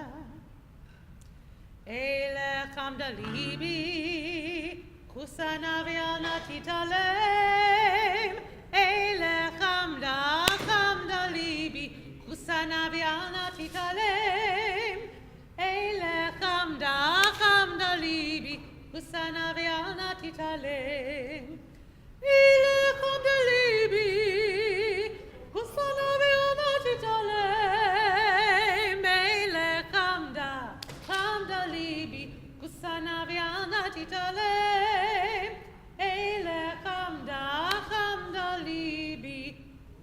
אלך עמדה ליבי כוסנה ואל נא תתעלם. אלך עמדה ליבי כוסנה ואל נא תתעלם. אלך עמדה ליבי כוסנה ואל נא תתעלם. אלך עמדה ליבי כוסנה ואל נא תתעלם. אלך עמדה ליבי כוסנה ואל נא תתעלם. אלך עמדה ליבי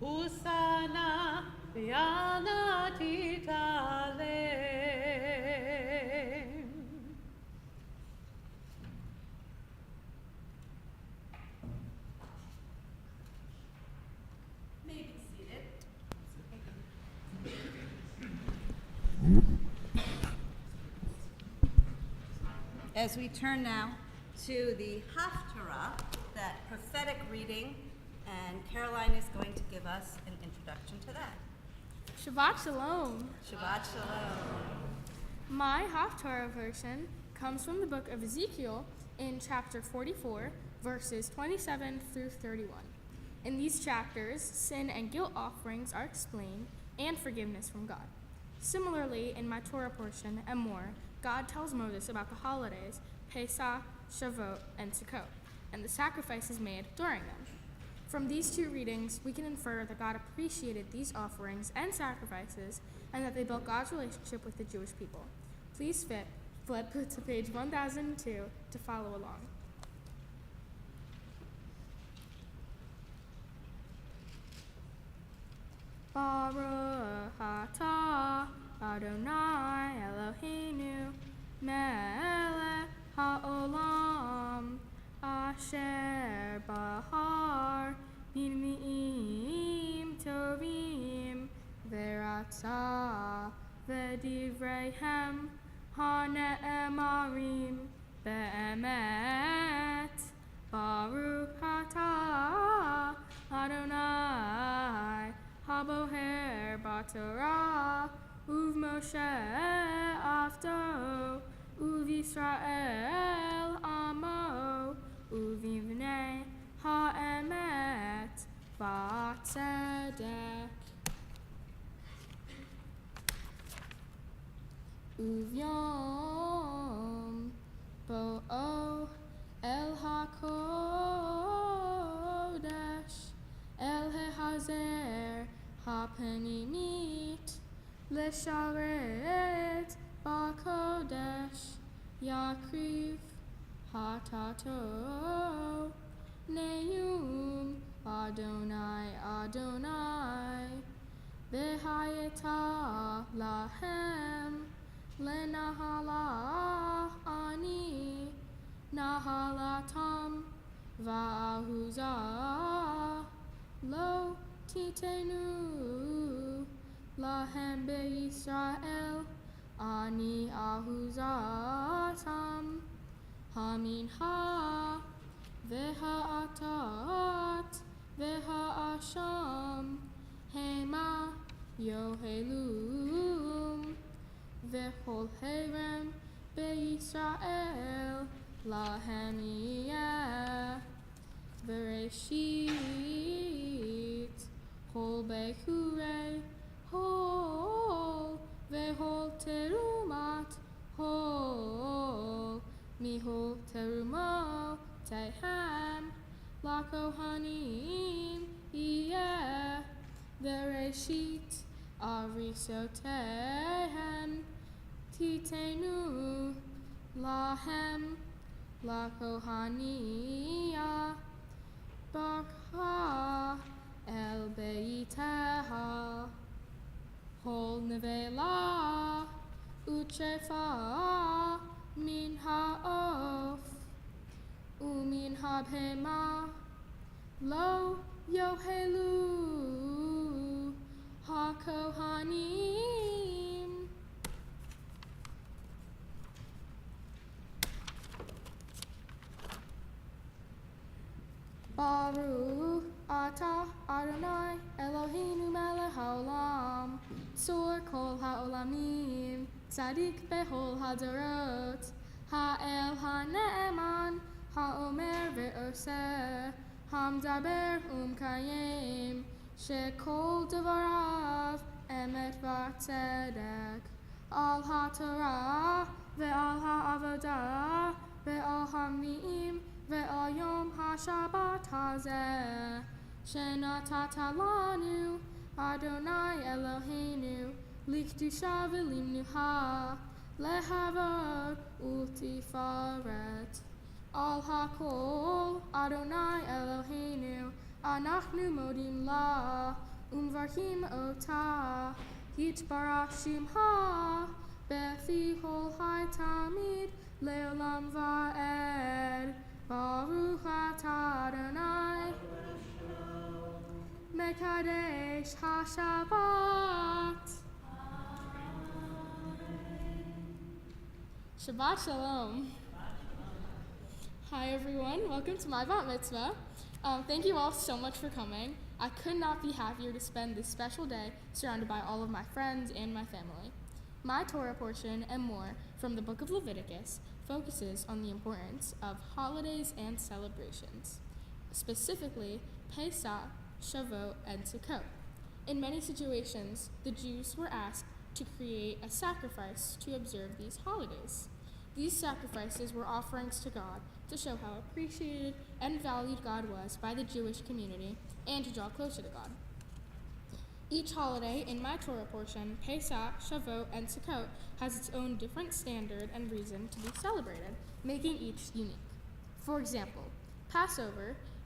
כוסנה ואל נא תתעלם.
As we turn now to the Haftarah, that prophetic reading, and Caroline is going to give us an introduction to that.
Shabbat Shalom.
Shabbat Shalom.
My Haftarah version comes from the book of Ezekiel in chapter 44, verses 27 through 31. In these chapters, sin and guilt offerings are explained and forgiveness from God. Similarly, in my Torah portion and more, God tells Moses about the holidays, Pesach, Shavuot, and Sukkot, and the sacrifices made during them. From these two readings, we can infer that God appreciated these offerings and sacrifices, and that they built God's relationship with the Jewish people. Please flip to page 1002 to follow along. Baruch atah Adonai Eloheinu melech haolam asher bahar b'nvi'im tovim v'ratzah v'divreihem hane'emarim be'emet. Baruch atah Adonai haboher b'torah uv Moshe avdo uv Yisrael amo uv ivnei ha'emet b'tzedek uv yom bo'o el hakodesh el hehazer ha'penimit Lesharet ba'kodesh yakriv hatato neum Adonai Adonai v'hayeta lahem lenahala ani nahalatam va'ahuzah lo titenu lahem be'Yisrael ani ahuzatam haminha v'ha'atat v'ha'asham hema yohelum v'chol herem be'Yisrael lahem yeh v'reshit chol bechurei hol vehol terumat hol mihol terumo tehem lakohanim yeh vereshit arisotehem titenu lahem La Kohania, Barcha El Beiteha, Hol Nevela, Utrefa, Min Ha'of, Umin Habhema, Lo Yohelu, HaKohanim. Baruch Atah Adonai Eloheinu melech haolam, Tzor kol haolamim, Tzadik behol hadorot, Ha'el ha'ne'eman, Ha'omer ve'oseh, Hamdaber umkayem, Shekol devarav emet v'tzedek, Al ha'torah ve'al ha'avodah ve'al ha'mi'im ve'al yom ha'shabbat hazeh, Shenatata lanu Adonai Eloheinu, Likdusha v'limnuha, Lehavod ultifaret. Al hakol Adonai Eloheinu, Anachnu modim la, Umvarchim ota, Yitbarach shimha, Befi hol hai tamid, Leolam va'ed, Baruch atah Adonai, Mekadesh HaShabbat. Shabbat Shalom. Hi everyone, welcome to my Bat Mitzvah. Thank you all so much for coming. I could not be happier to spend this special day surrounded by all of my friends and my family. My Torah portion and more from the book of Leviticus focuses on the importance of holidays and celebrations, specifically Pesach, Shavuot, and Sukkot. In many situations, the Jews were asked to create a sacrifice to observe these holidays. These sacrifices were offerings to God to show how appreciated and valued God was by the Jewish community and to draw closer to God. Each holiday in my Torah portion, Pesach, Shavuot, and Sukkot, has its own different standard and reason to be celebrated, making each unique. For example,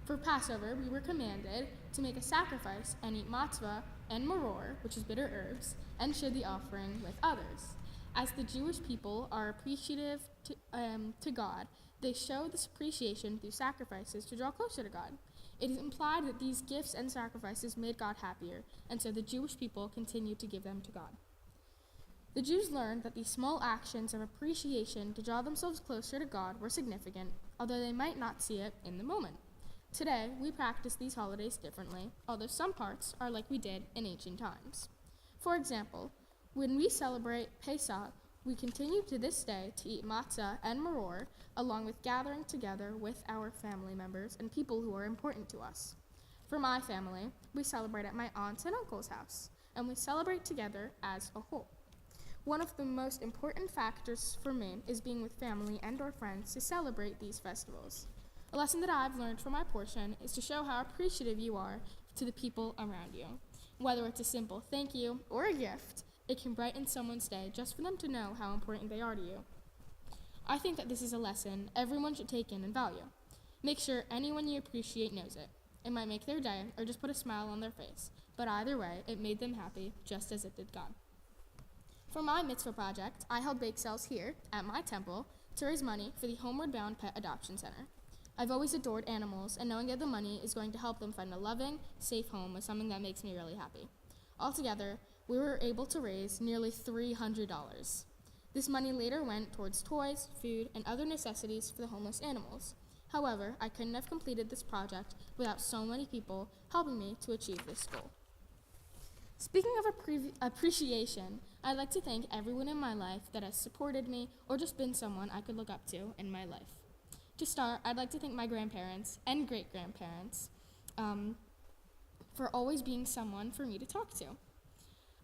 for Passover, we were commanded to make a sacrifice and eat matzah and maror, which is bitter herbs, and share the offering with others. As the Jewish people are appreciative to God, they show this appreciation through sacrifices to draw closer to God. It is implied that these gifts and sacrifices made God happier, and so the Jewish people continued to give them to God. The Jews learned that these small actions of appreciation to draw themselves closer to God were significant, although they might not see it in the moment. Today, we practice these holidays differently, although some parts are like we did in ancient times. For example, when we celebrate Pesach, we continue to this day to eat matzah and maror, along with gathering together with our family members and people who are important to us. For my family, we celebrate at my aunt's and uncle's house, and we celebrate together as a whole. One of the most important factors for me is being with family and or friends to celebrate these festivals. A lesson that I've learned from my portion is to show how appreciative you are to the people around you. Whether it's a simple thank you or a gift, it can brighten someone's day just for them to know how important they are to you. I think that this is a lesson everyone should take in and value. Make sure anyone you appreciate knows it. It might make their day or just put a smile on their face, but either way, it made them happy just as it did God. For my Mitzvah project, I held bake sales here at my temple to raise money for the Homeward Bound Pet Adoption Center. I've always adored animals, and knowing that the money is going to help them find a loving, safe home is something that makes me really happy. Altogether, we were able to raise nearly $300. This money later went towards toys, food, and other necessities for the homeless animals. However, I couldn't have completed this project without so many people helping me to achieve this goal. Speaking of appreciation, I'd like to thank everyone in my life that has supported me or just been someone I could look up to in my life. To start, I'd like to thank my grandparents and great-grandparents for always being someone for me to talk to.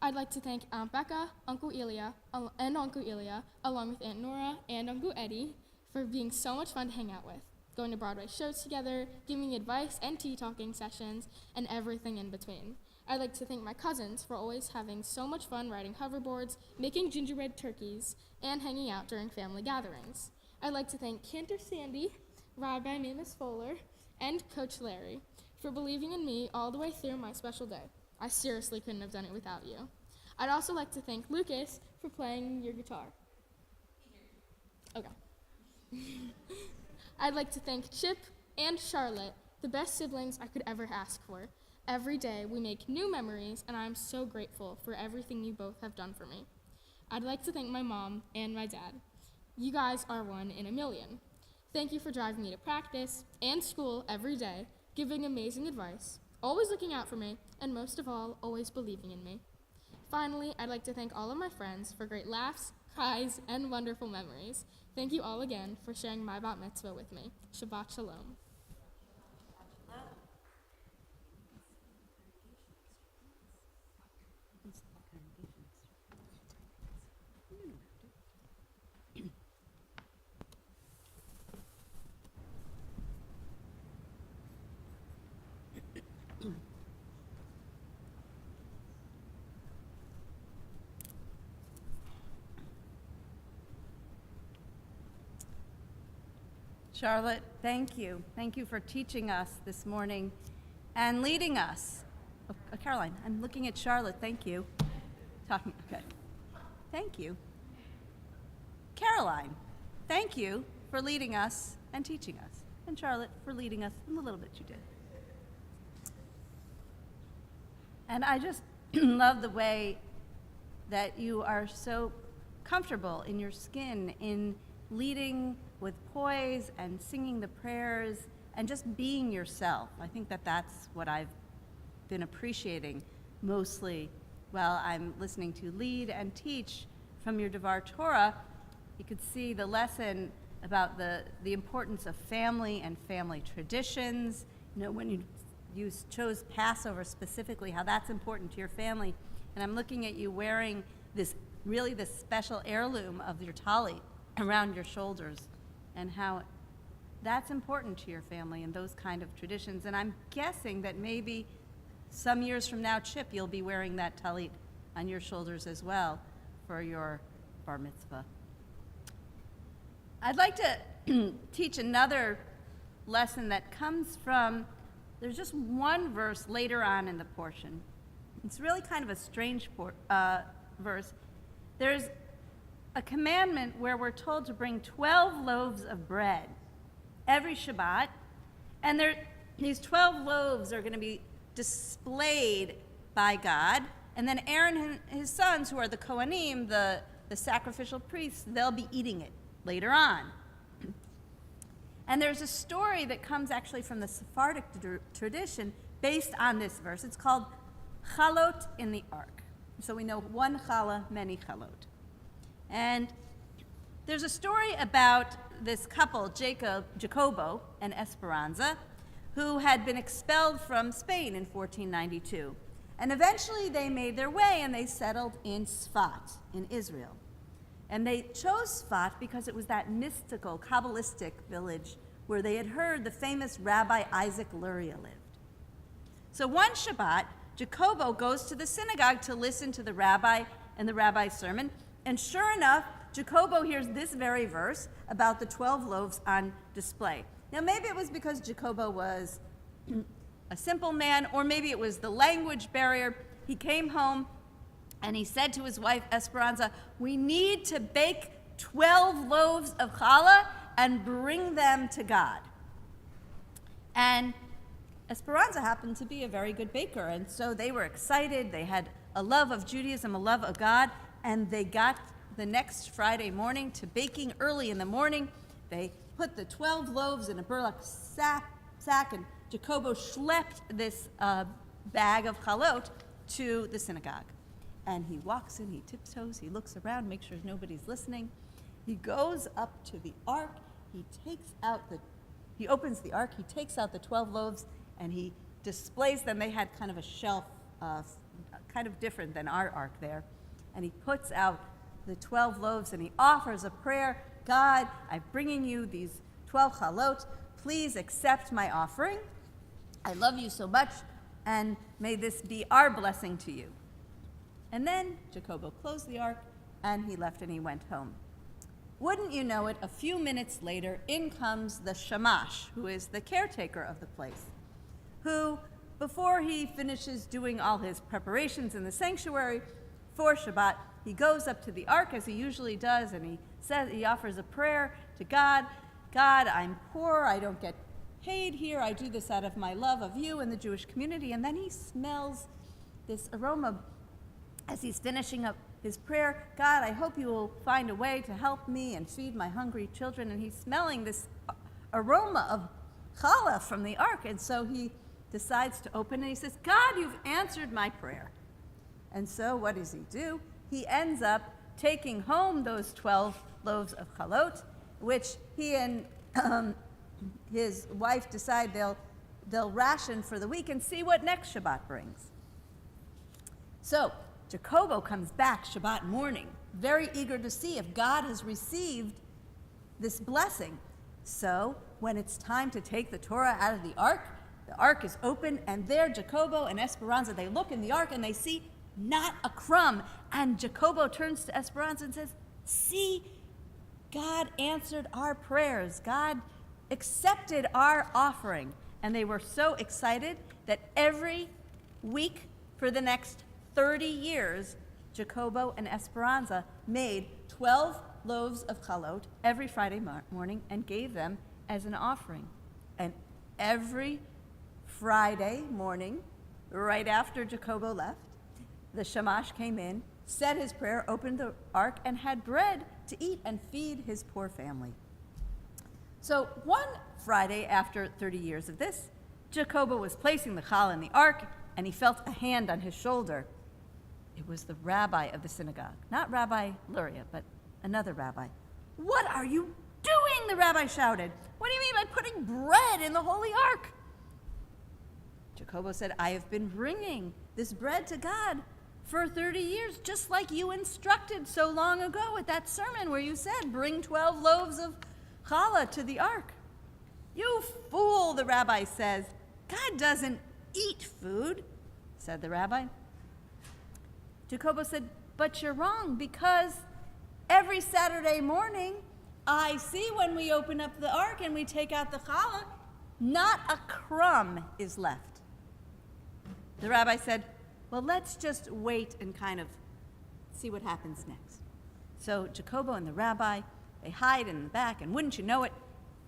I'd like to thank Aunt Becca, Uncle Ilya, along with Aunt Nora and Uncle Eddie, for being so much fun to hang out with, going to Broadway shows together, giving me advice and tea-talking sessions, and everything in between. I'd like to thank my cousins for always having so much fun riding hoverboards, making gingerbread turkeys, and hanging out during family gatherings. I'd like to thank Cantor Sandy, Rabbi Mavis Fuller, and Coach Larry for believing in me all the way through my special day. I seriously couldn't have done it without you. I'd also like to thank Lucas for playing your guitar. Okay. I'd like to thank Chip and Charlotte, the best siblings I could ever ask for. Every day we make new memories, and I'm so grateful for everything you both have done for me. I'd like to thank my mom and my dad. You guys are one in a million. Thank you for driving me to practice and school every day, giving amazing advice, always looking out for me, and most of all, always believing in me. Finally, I'd like to thank all of my friends for great laughs, cries, and wonderful memories. Thank you all again for sharing my bat mitzvah with me. Shabbat shalom.
Charlotte, thank you. Thank you for teaching us this morning and leading us. Oh, Caroline, I'm looking at Charlotte. Thank you. Okay. Thank you. Caroline, thank you for leading us and teaching us. And Charlotte, for leading us in the little bit you did. And I just love the way that you are so comfortable in your skin in leading with poise and singing the prayers and just being yourself. I think that that's what I've been appreciating mostly while I'm listening to lead and teach from your Devar Torah. You could see the lesson about the importance of family and family traditions. You know, when you chose Passover specifically, how that's important to your family. And I'm looking at you wearing this special heirloom of your talit around your shoulders, and how that's important to your family and those kind of traditions. And I'm guessing that maybe some years from now, Chip, you'll be wearing that talit on your shoulders as well for your bar mitzvah. I'd like to teach another lesson that comes from, there's just one verse later on in the portion. It's really kind of a strange verse. There's a commandment where we're told to bring 12 loaves of bread every Shabbat, and these 12 loaves are going to be displayed by God, and then Aaron and his sons, who are the Kohanim, the sacrificial priests, they'll be eating it later on. And there's a story that comes actually from the Sephardic tradition based on this verse. It's called Chalot in the Ark. So we know one challah, many chalot. And there's a story about this couple, Jacobo and Esperanza, who had been expelled from Spain in 1492. And eventually they made their way and they settled in Sfat in Israel. And they chose Sfat because it was that mystical, Kabbalistic village where they had heard the famous Rabbi Isaac Luria lived. So one Shabbat, Jacobo goes to the synagogue to listen to the rabbi and the rabbi's sermon. And sure enough, Jacobo hears this very verse about the 12 loaves on display. Now, maybe it was because Jacobo was a simple man, or maybe it was the language barrier. He came home and he said to his wife, Esperanza, we need to bake 12 loaves of challah and bring them to God. And Esperanza happened to be a very good baker, and so they were excited. They had a love of Judaism, a love of God, and they got the next Friday morning to baking early in the morning. They put the 12 loaves in a burlap sack, and Jacobo schlepped this bag of chalot to the synagogue. And he walks in, he tiptoes, he looks around, makes sure nobody's listening. He goes up to the ark, he opens the ark, he takes out the 12 loaves, and he displays them. They had kind of a shelf, kind of different than our ark there. And he puts out the 12 loaves and he offers a prayer. God, I'm bringing you these 12 chalot. Please accept my offering. I love you so much, and may this be our blessing to you. And then Jacobo closed the ark, and he left and he went home. wouldn't you know it, a few minutes later, in comes the shamash, who is the caretaker of the place, who, before he finishes doing all his preparations in the sanctuary for Shabbat, he goes up to the ark as he usually does, and he offers a prayer to God. God, I'm poor, I don't get paid here, I do this out of my love of you and the Jewish community. And then he smells this aroma as he's finishing up his prayer. God, I hope you will find a way to help me and feed my hungry children. And he's smelling this aroma of challah from the ark. And so he decides to open and he says, God, you've answered my prayer. And so what does he do? He ends up taking home those 12 loaves of chalot, which he and his wife decide they'll ration for the week and see what next Shabbat brings. So Jacobo comes back Shabbat morning, very eager to see if God has received this blessing. So when it's time to take the Torah out of the ark is open, and there Jacobo and Esperanza, they look in the ark and they see not a crumb. And Jacobo turns to Esperanza and says, see, God answered our prayers. God accepted our offering. And they were so excited that every week for the next 30 years, Jacobo and Esperanza made 12 loaves of chalot every Friday morning and gave them as an offering. And every Friday morning, right after Jacobo left, the shamash came in, said his prayer, opened the ark, and had bread to eat and feed his poor family. So one Friday after 30 years of this, Jacobo was placing the challah in the ark, and he felt a hand on his shoulder. It was the rabbi of the synagogue, not Rabbi Luria, but another rabbi. What are you doing? The rabbi shouted. What do you mean by putting bread in the holy ark? Jacobo said, I have been bringing this bread to God for 30 years, just like you instructed so long ago at that sermon where you said, bring 12 loaves of challah to the ark. You fool, the rabbi says. God doesn't eat food, said the rabbi. Jacobo said, but you're wrong, because every Saturday morning, I see when we open up the ark and we take out the challah, not a crumb is left. The rabbi said, well, let's just wait and kind of see what happens next. So Jacobo and the rabbi, they hide in the back, and wouldn't you know it,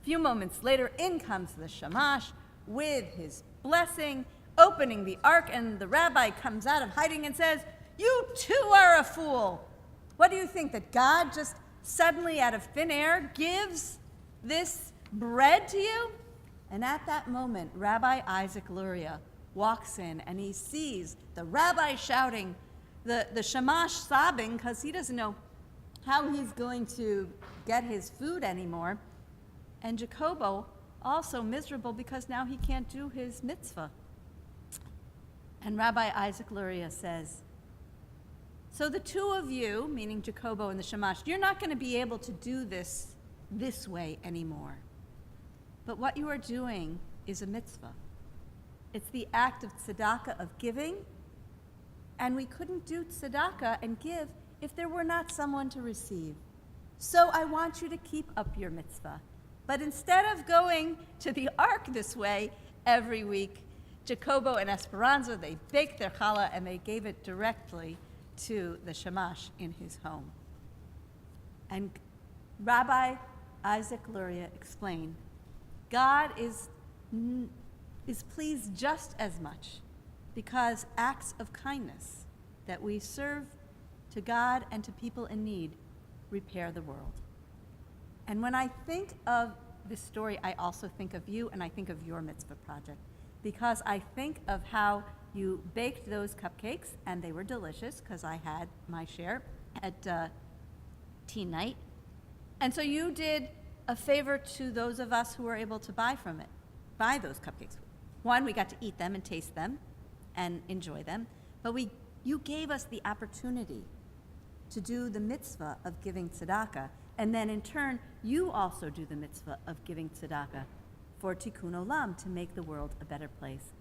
a few moments later, in comes the shamash with his blessing, opening the ark, and the rabbi comes out of hiding and says, you too are a fool. What do you think, that God just suddenly out of thin air gives this bread to you? And at that moment, Rabbi Isaac Luria walks in, and he sees the rabbi shouting, the shamash sobbing because he doesn't know how he's going to get his food anymore, and Jacobo also miserable because now he can't do his mitzvah. And Rabbi Isaac Luria says, so the two of you, meaning Jacobo and the shamash, you're not going to be able to do this way anymore. But what you are doing is a mitzvah. It's the act of tzedakah, of giving, and we couldn't do tzedakah and give if there were not someone to receive. So I want you to keep up your mitzvah. But instead of going to the ark this way every week, Jacobo and Esperanza, they baked their challah and they gave it directly to the shamash in his home. And Rabbi Isaac Luria explained, God is pleased just as much because acts of kindness that we serve to God and to people in need repair the world. And when I think of this story, I also think of you, and I think of your mitzvah project, because I think of how you baked those cupcakes, and they were delicious because I had my share at teen night. And so you did a favor to those of us who were able to buy those cupcakes. One, we got to eat them and taste them and enjoy them, but you gave us the opportunity to do the mitzvah of giving tzedakah, and then in turn, you also do the mitzvah of giving tzedakah for tikkun olam, to make the world a better place.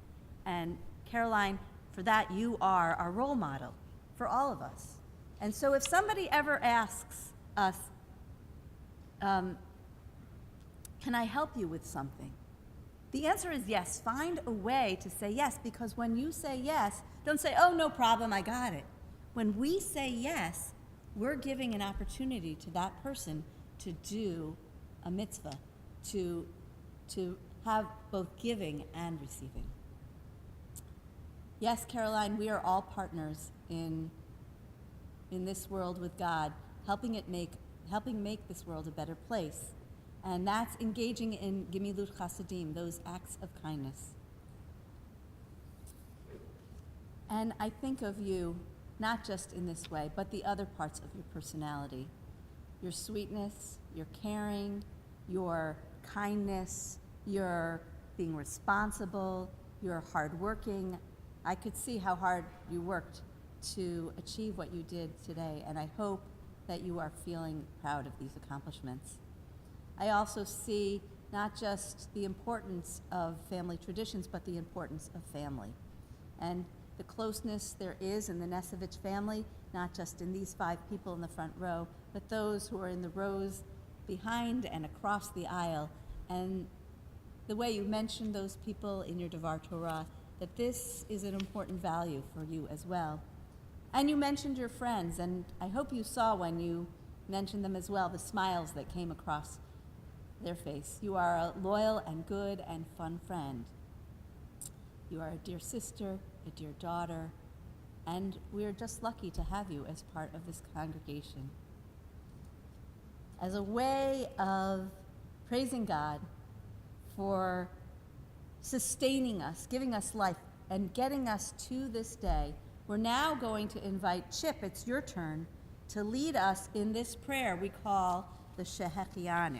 And Caroline, for that, you are our role model for all of us. And so if somebody ever asks us, can I help you with something? The answer is yes. Find a way to say yes, because when you say yes, don't say, oh, no problem, I got it. When we say yes, we're giving an opportunity to that person to do a mitzvah, to have both giving and receiving. Yes, Caroline, we are all partners in this world with God, helping make this world a better place. And that's engaging in Gemilut Chasadim, those acts of kindness. And I think of you not just in this way, but the other parts of your personality. Your sweetness, your caring, your kindness, your being responsible, your hardworking. I could see how hard you worked to achieve what you did today, and I hope that you are feeling proud of these accomplishments. I also see not just the importance of family traditions, but the importance of family. And the closeness there is in the Nesevich family, not just in these 5 people in the front row, but those who are in the rows behind and across the aisle. And the way you mentioned those people in your Devar Torah, that this is an important value for you as well. And you mentioned your friends, and I hope you saw when you mentioned them as well, the smiles that came across their face. You are a loyal and good and fun friend. You are a dear sister, a dear daughter, and we are just lucky to have you as part of this congregation. As a way of praising God for sustaining us, giving us life, and getting us to this day, we're now going to invite Chip, it's your turn, to lead us in this prayer we call the Shehechianu.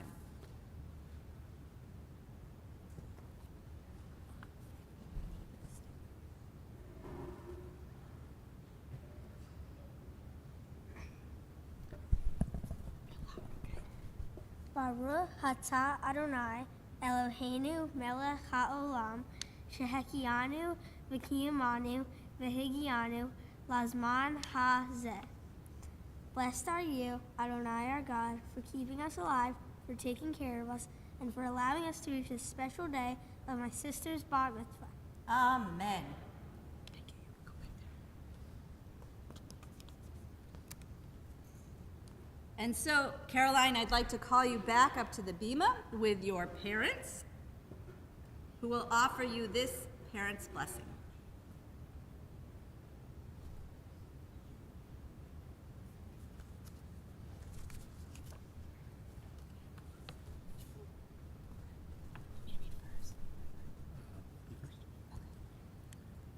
Baruch atah Adonai Eloheinu melech haolam shehekianu v'kiyamanu v'higianu lazman hazeh. Blessed are you, Adonai our God, for keeping us alive, for taking care of us, and for allowing us to reach this special day of my sister's bar mitzvah.
Amen. And so, Caroline, I'd like to call you back up to the bima with your parents, who will offer you this parent's blessing.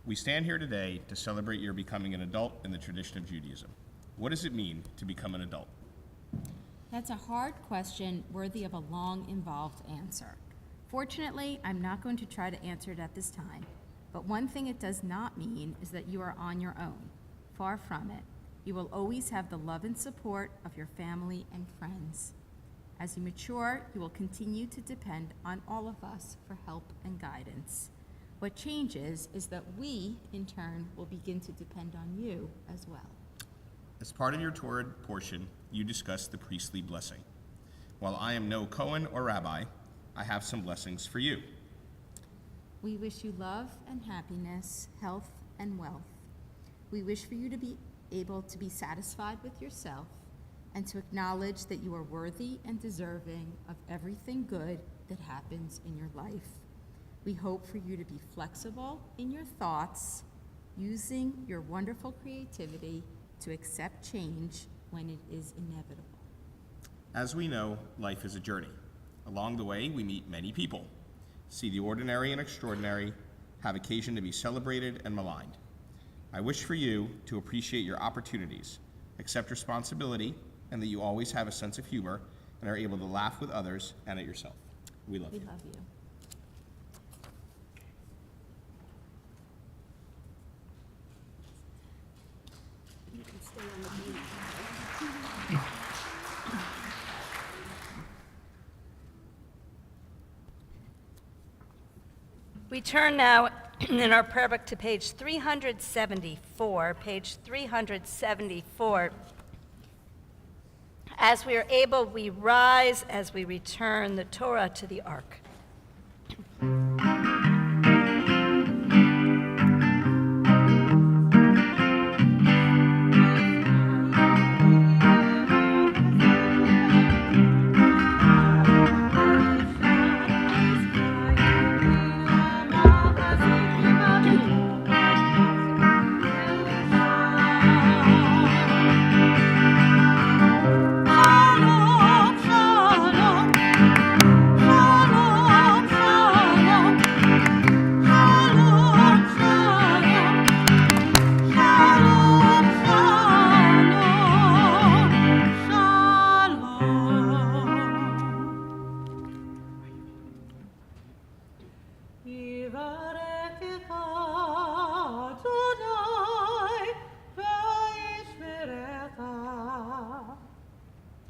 We stand here today to celebrate your becoming an adult in the tradition of Judaism. What does it mean to become an adult?
That's a hard question worthy of a long, involved answer. Fortunately, I'm not going to try to answer it at this time, but one thing it does not mean is that you are on your own. Far from it. You will always have the love and support of your family and friends. As you mature, you will continue to depend on all of us for help and guidance. What changes is that we, in turn, will begin to depend on you as well.
As part of your Torah portion, you discuss the priestly blessing. While I am no Cohen or rabbi, I have some blessings for you.
We wish you love and happiness, health and wealth. We wish for you to be able to be satisfied with yourself and to acknowledge that you are worthy and deserving of everything good that happens in your life. We hope for you to be flexible in your thoughts, using your wonderful creativity to accept change when it is inevitable.
As we know, life is a journey. Along the way, we meet many people, see the ordinary and extraordinary, have occasion to be celebrated and maligned. I wish for you to appreciate your opportunities, accept responsibility, and that you always have a sense of humor and are able to laugh with others and at yourself. We love you.
We love you.
You can stay on the bima. We turn now in our prayer book to page 374, As we are able, we rise as we return the Torah to the ark.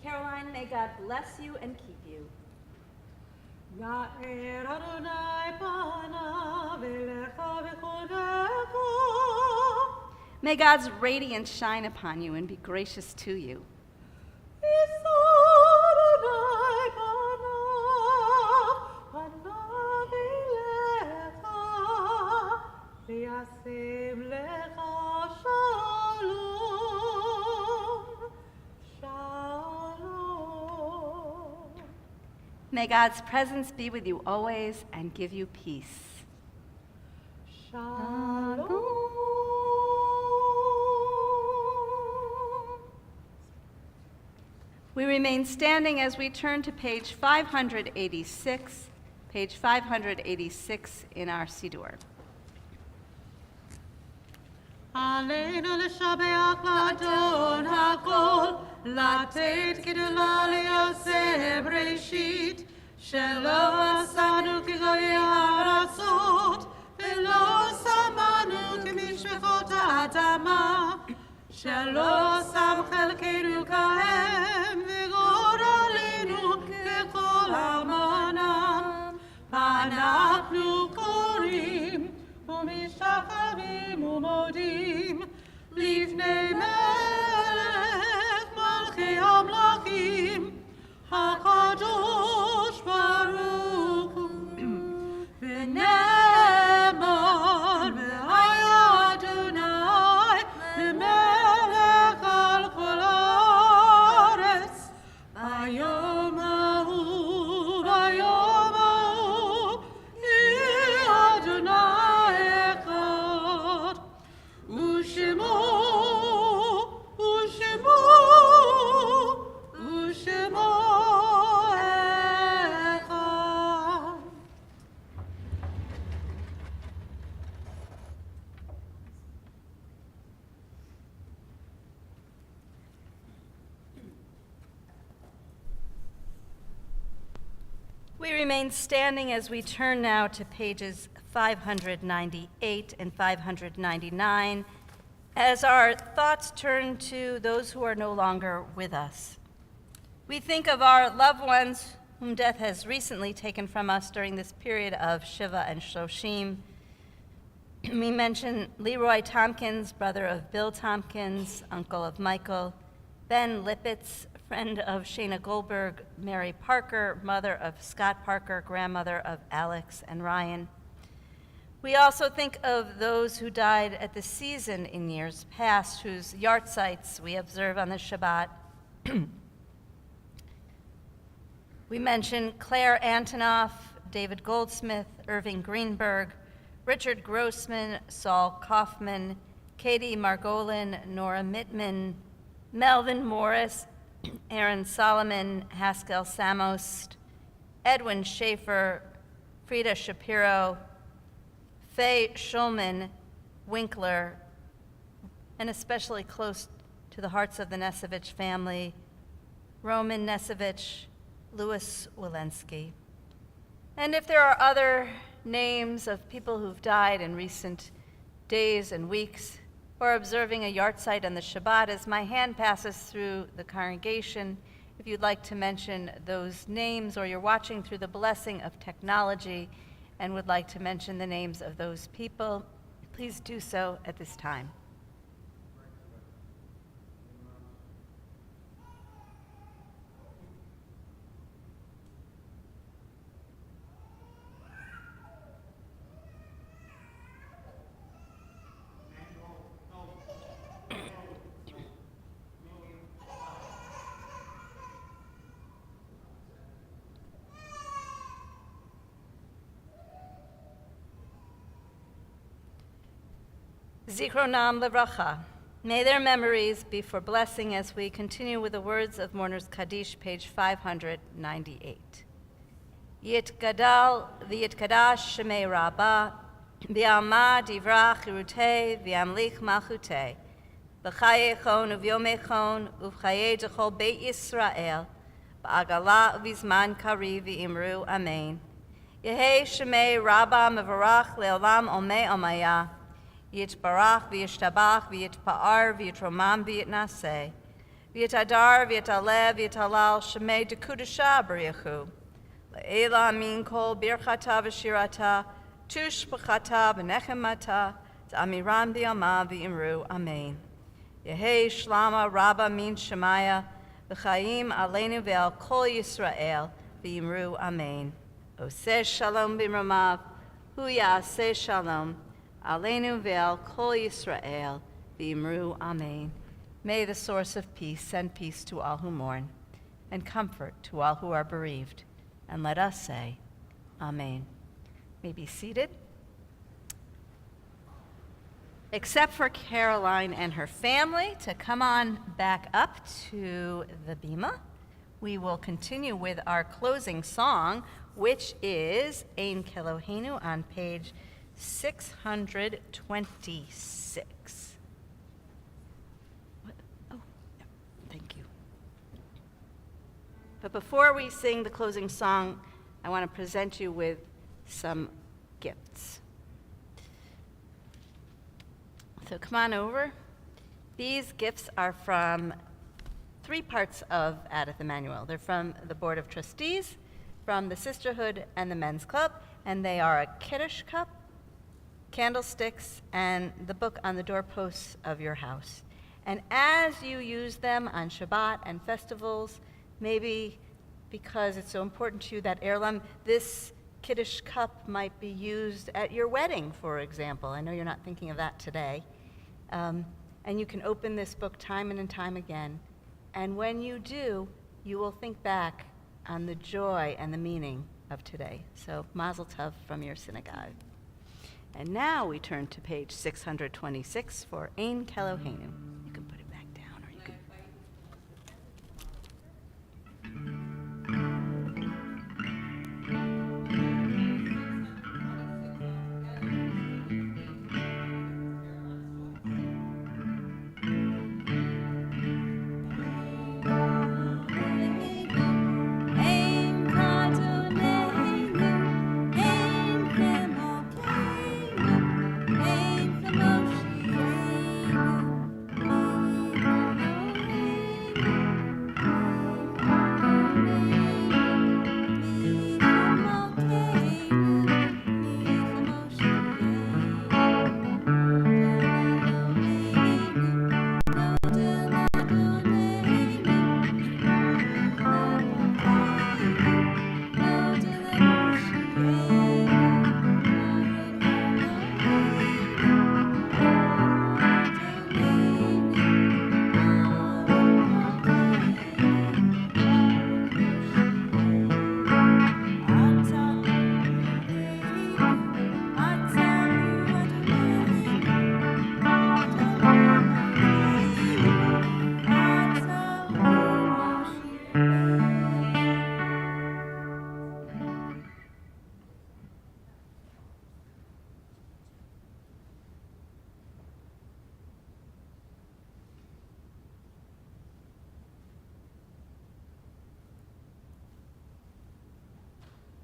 Caroline, may God bless you and keep you. May God's radiance shine upon you and be gracious to you. May God's presence be with you always and give you peace. We remain standing as we turn to page 586 in our Siddur.
עלינו לשבח לאדון הכל, לתת גדולה ליוסף בראשית, שלא עשנו כגויי הארצות, ולא שמנו כמשפחות האדמה, שלא שם חלקנו כהם, וגורלנו ככל עמנם. אנחנו קוראים ומשתחווים ומודים לפני מלך מלכי המלכים, הקדוש ברוך הוא. ונאמר והיה אדוני למלך על כל הארץ, ביום ההוא יהיה אדוני אחד, ושמו אחד.
We remain standing as we turn now to pages 598 and 599 as our thoughts turn to those who are no longer with us. We think of our loved ones whom death has recently taken from us during this period of Shiva and Shoshim. We mention Leroy Tompkins, brother of Bill Tompkins, uncle of Michael, Ben Lippitz, friend of Shayna Goldberg, Mary Parker, mother of Scott Parker, grandmother of Alex and Ryan. We also think of those who died at the season in years past, whose yahrzeits we observe on the Shabbat. We mention Claire Antonoff, David Goldsmith, Irving Greenberg, Richard Grossman, Saul Kaufman, Katie Margolin, Nora Mittman, Melvin Morris, Aaron Solomon, Haskell Samost, Edwin Schaefer, Frida Shapiro, Faye Schulman, Winkler, and especially close to the hearts of the Nesevich family, Roman Nesevich, Louis Walensky. And if there are other names of people who've died in recent days and weeks, or observing a yahrzeit on the Shabbat, as my hand passes through the congregation, if you'd like to mention those names, or you're watching through the blessing of technology and would like to mention the names of those people, please do so at this time. Zichronam Livracha. May their memories be for blessing as we continue with the words of Mourner's Kaddish, page 598. Yitgadal v'yitkadash shemei Rabbah, v'yama divrach irutei v'yamlich malchutei, v'chayechon uv'yomechon uv'chaye dechol beit Yisrael, v'agala uv'izman kari v'imru amen. Yehei shemei Rabbah mevarach le'olam omei omaya, Yitbarach v'yishtabach v'yitpa'ar v'yitromam v'yitnaseh, v'yitadar v'yitalev v'yitalal shemei dekudasha b'riachu, le'ela amin kol birchata v'shirata, tush b'chata v'nechemata, t'amiram v'yama v'imru amen. Yehei shlama rabba min shemaya, v'chaim aleinu ve'al kol Yisrael v'imru amen. Oseh shalom b'imramav, hu ya'aseh shalom, Aleinu ve'al kol Yisrael, v'imru amen. May the source of peace send peace to all who mourn, and comfort to all who are bereaved. And let us say, Amen. May be seated. Except for Caroline and her family to come on back up to the bima, we will continue with our closing song, which is Ein Kelohenu on page 626. Oh, yeah, thank you. But before we sing the closing song, I want to present you with some gifts. So come on over. These gifts are from three parts of Adith Emmanuel. They're from the Board of Trustees, from the Sisterhood, and the Men's Club, and they are a Kiddush cup, candlesticks, and the book on the doorposts of your house. And as you use them on Shabbat and festivals, maybe because it's so important to you, that heirloom, this Kiddush cup might be used at your wedding, for example. I know you're not thinking of that today. And you can open this book time and time again. And when you do, you will think back on the joy and the meaning of today. So Mazel Tov from your synagogue. And now we turn to page 626 for Ein Kelohenu. You can put it back down, or you can.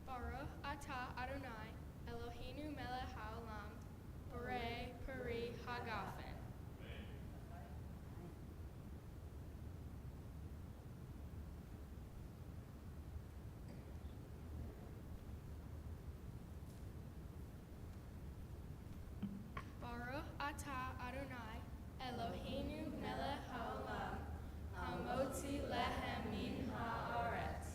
Baruch atah Adonai, Eloheinu melech haolam, borei peri hagafen. Baruch atah Adonai, Eloheinu melech haolam, hamotzi lehem min haaretz.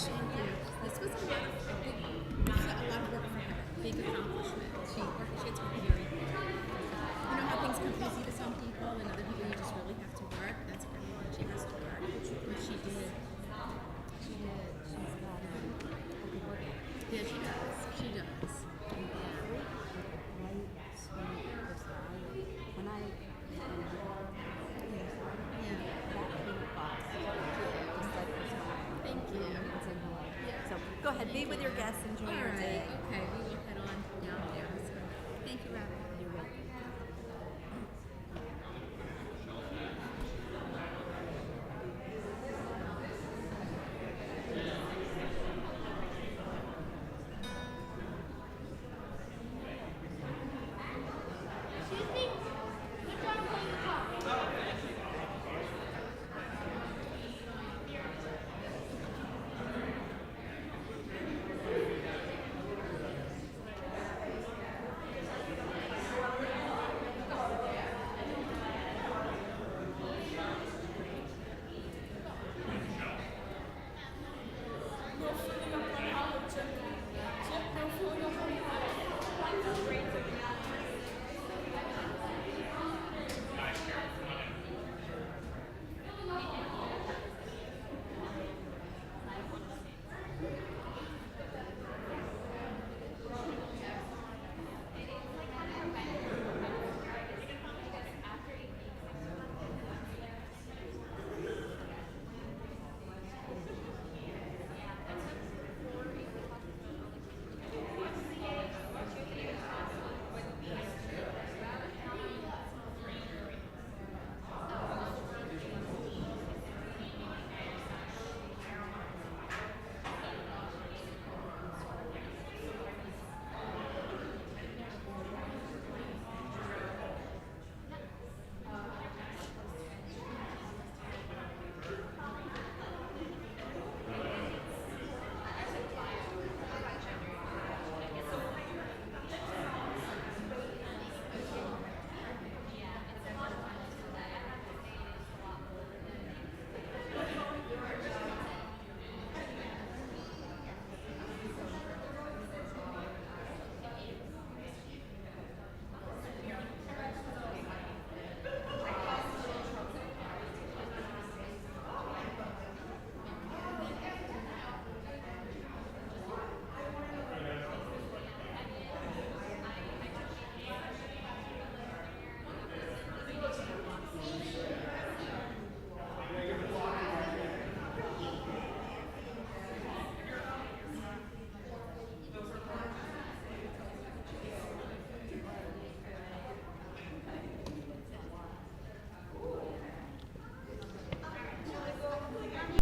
Thank you. This was a lot of work for her. Big accomplishment. She had to work very hard. You know how things come easy to some people and other people you just really have to work? That's kind of what she has to work. But she did. She did. She's got yeah, she does. She does.
When I
Thank you.
So go ahead, be with your guests, enjoy
All
your
right.
day.
Okay. We will head on down there. So, thank you, Rabbi.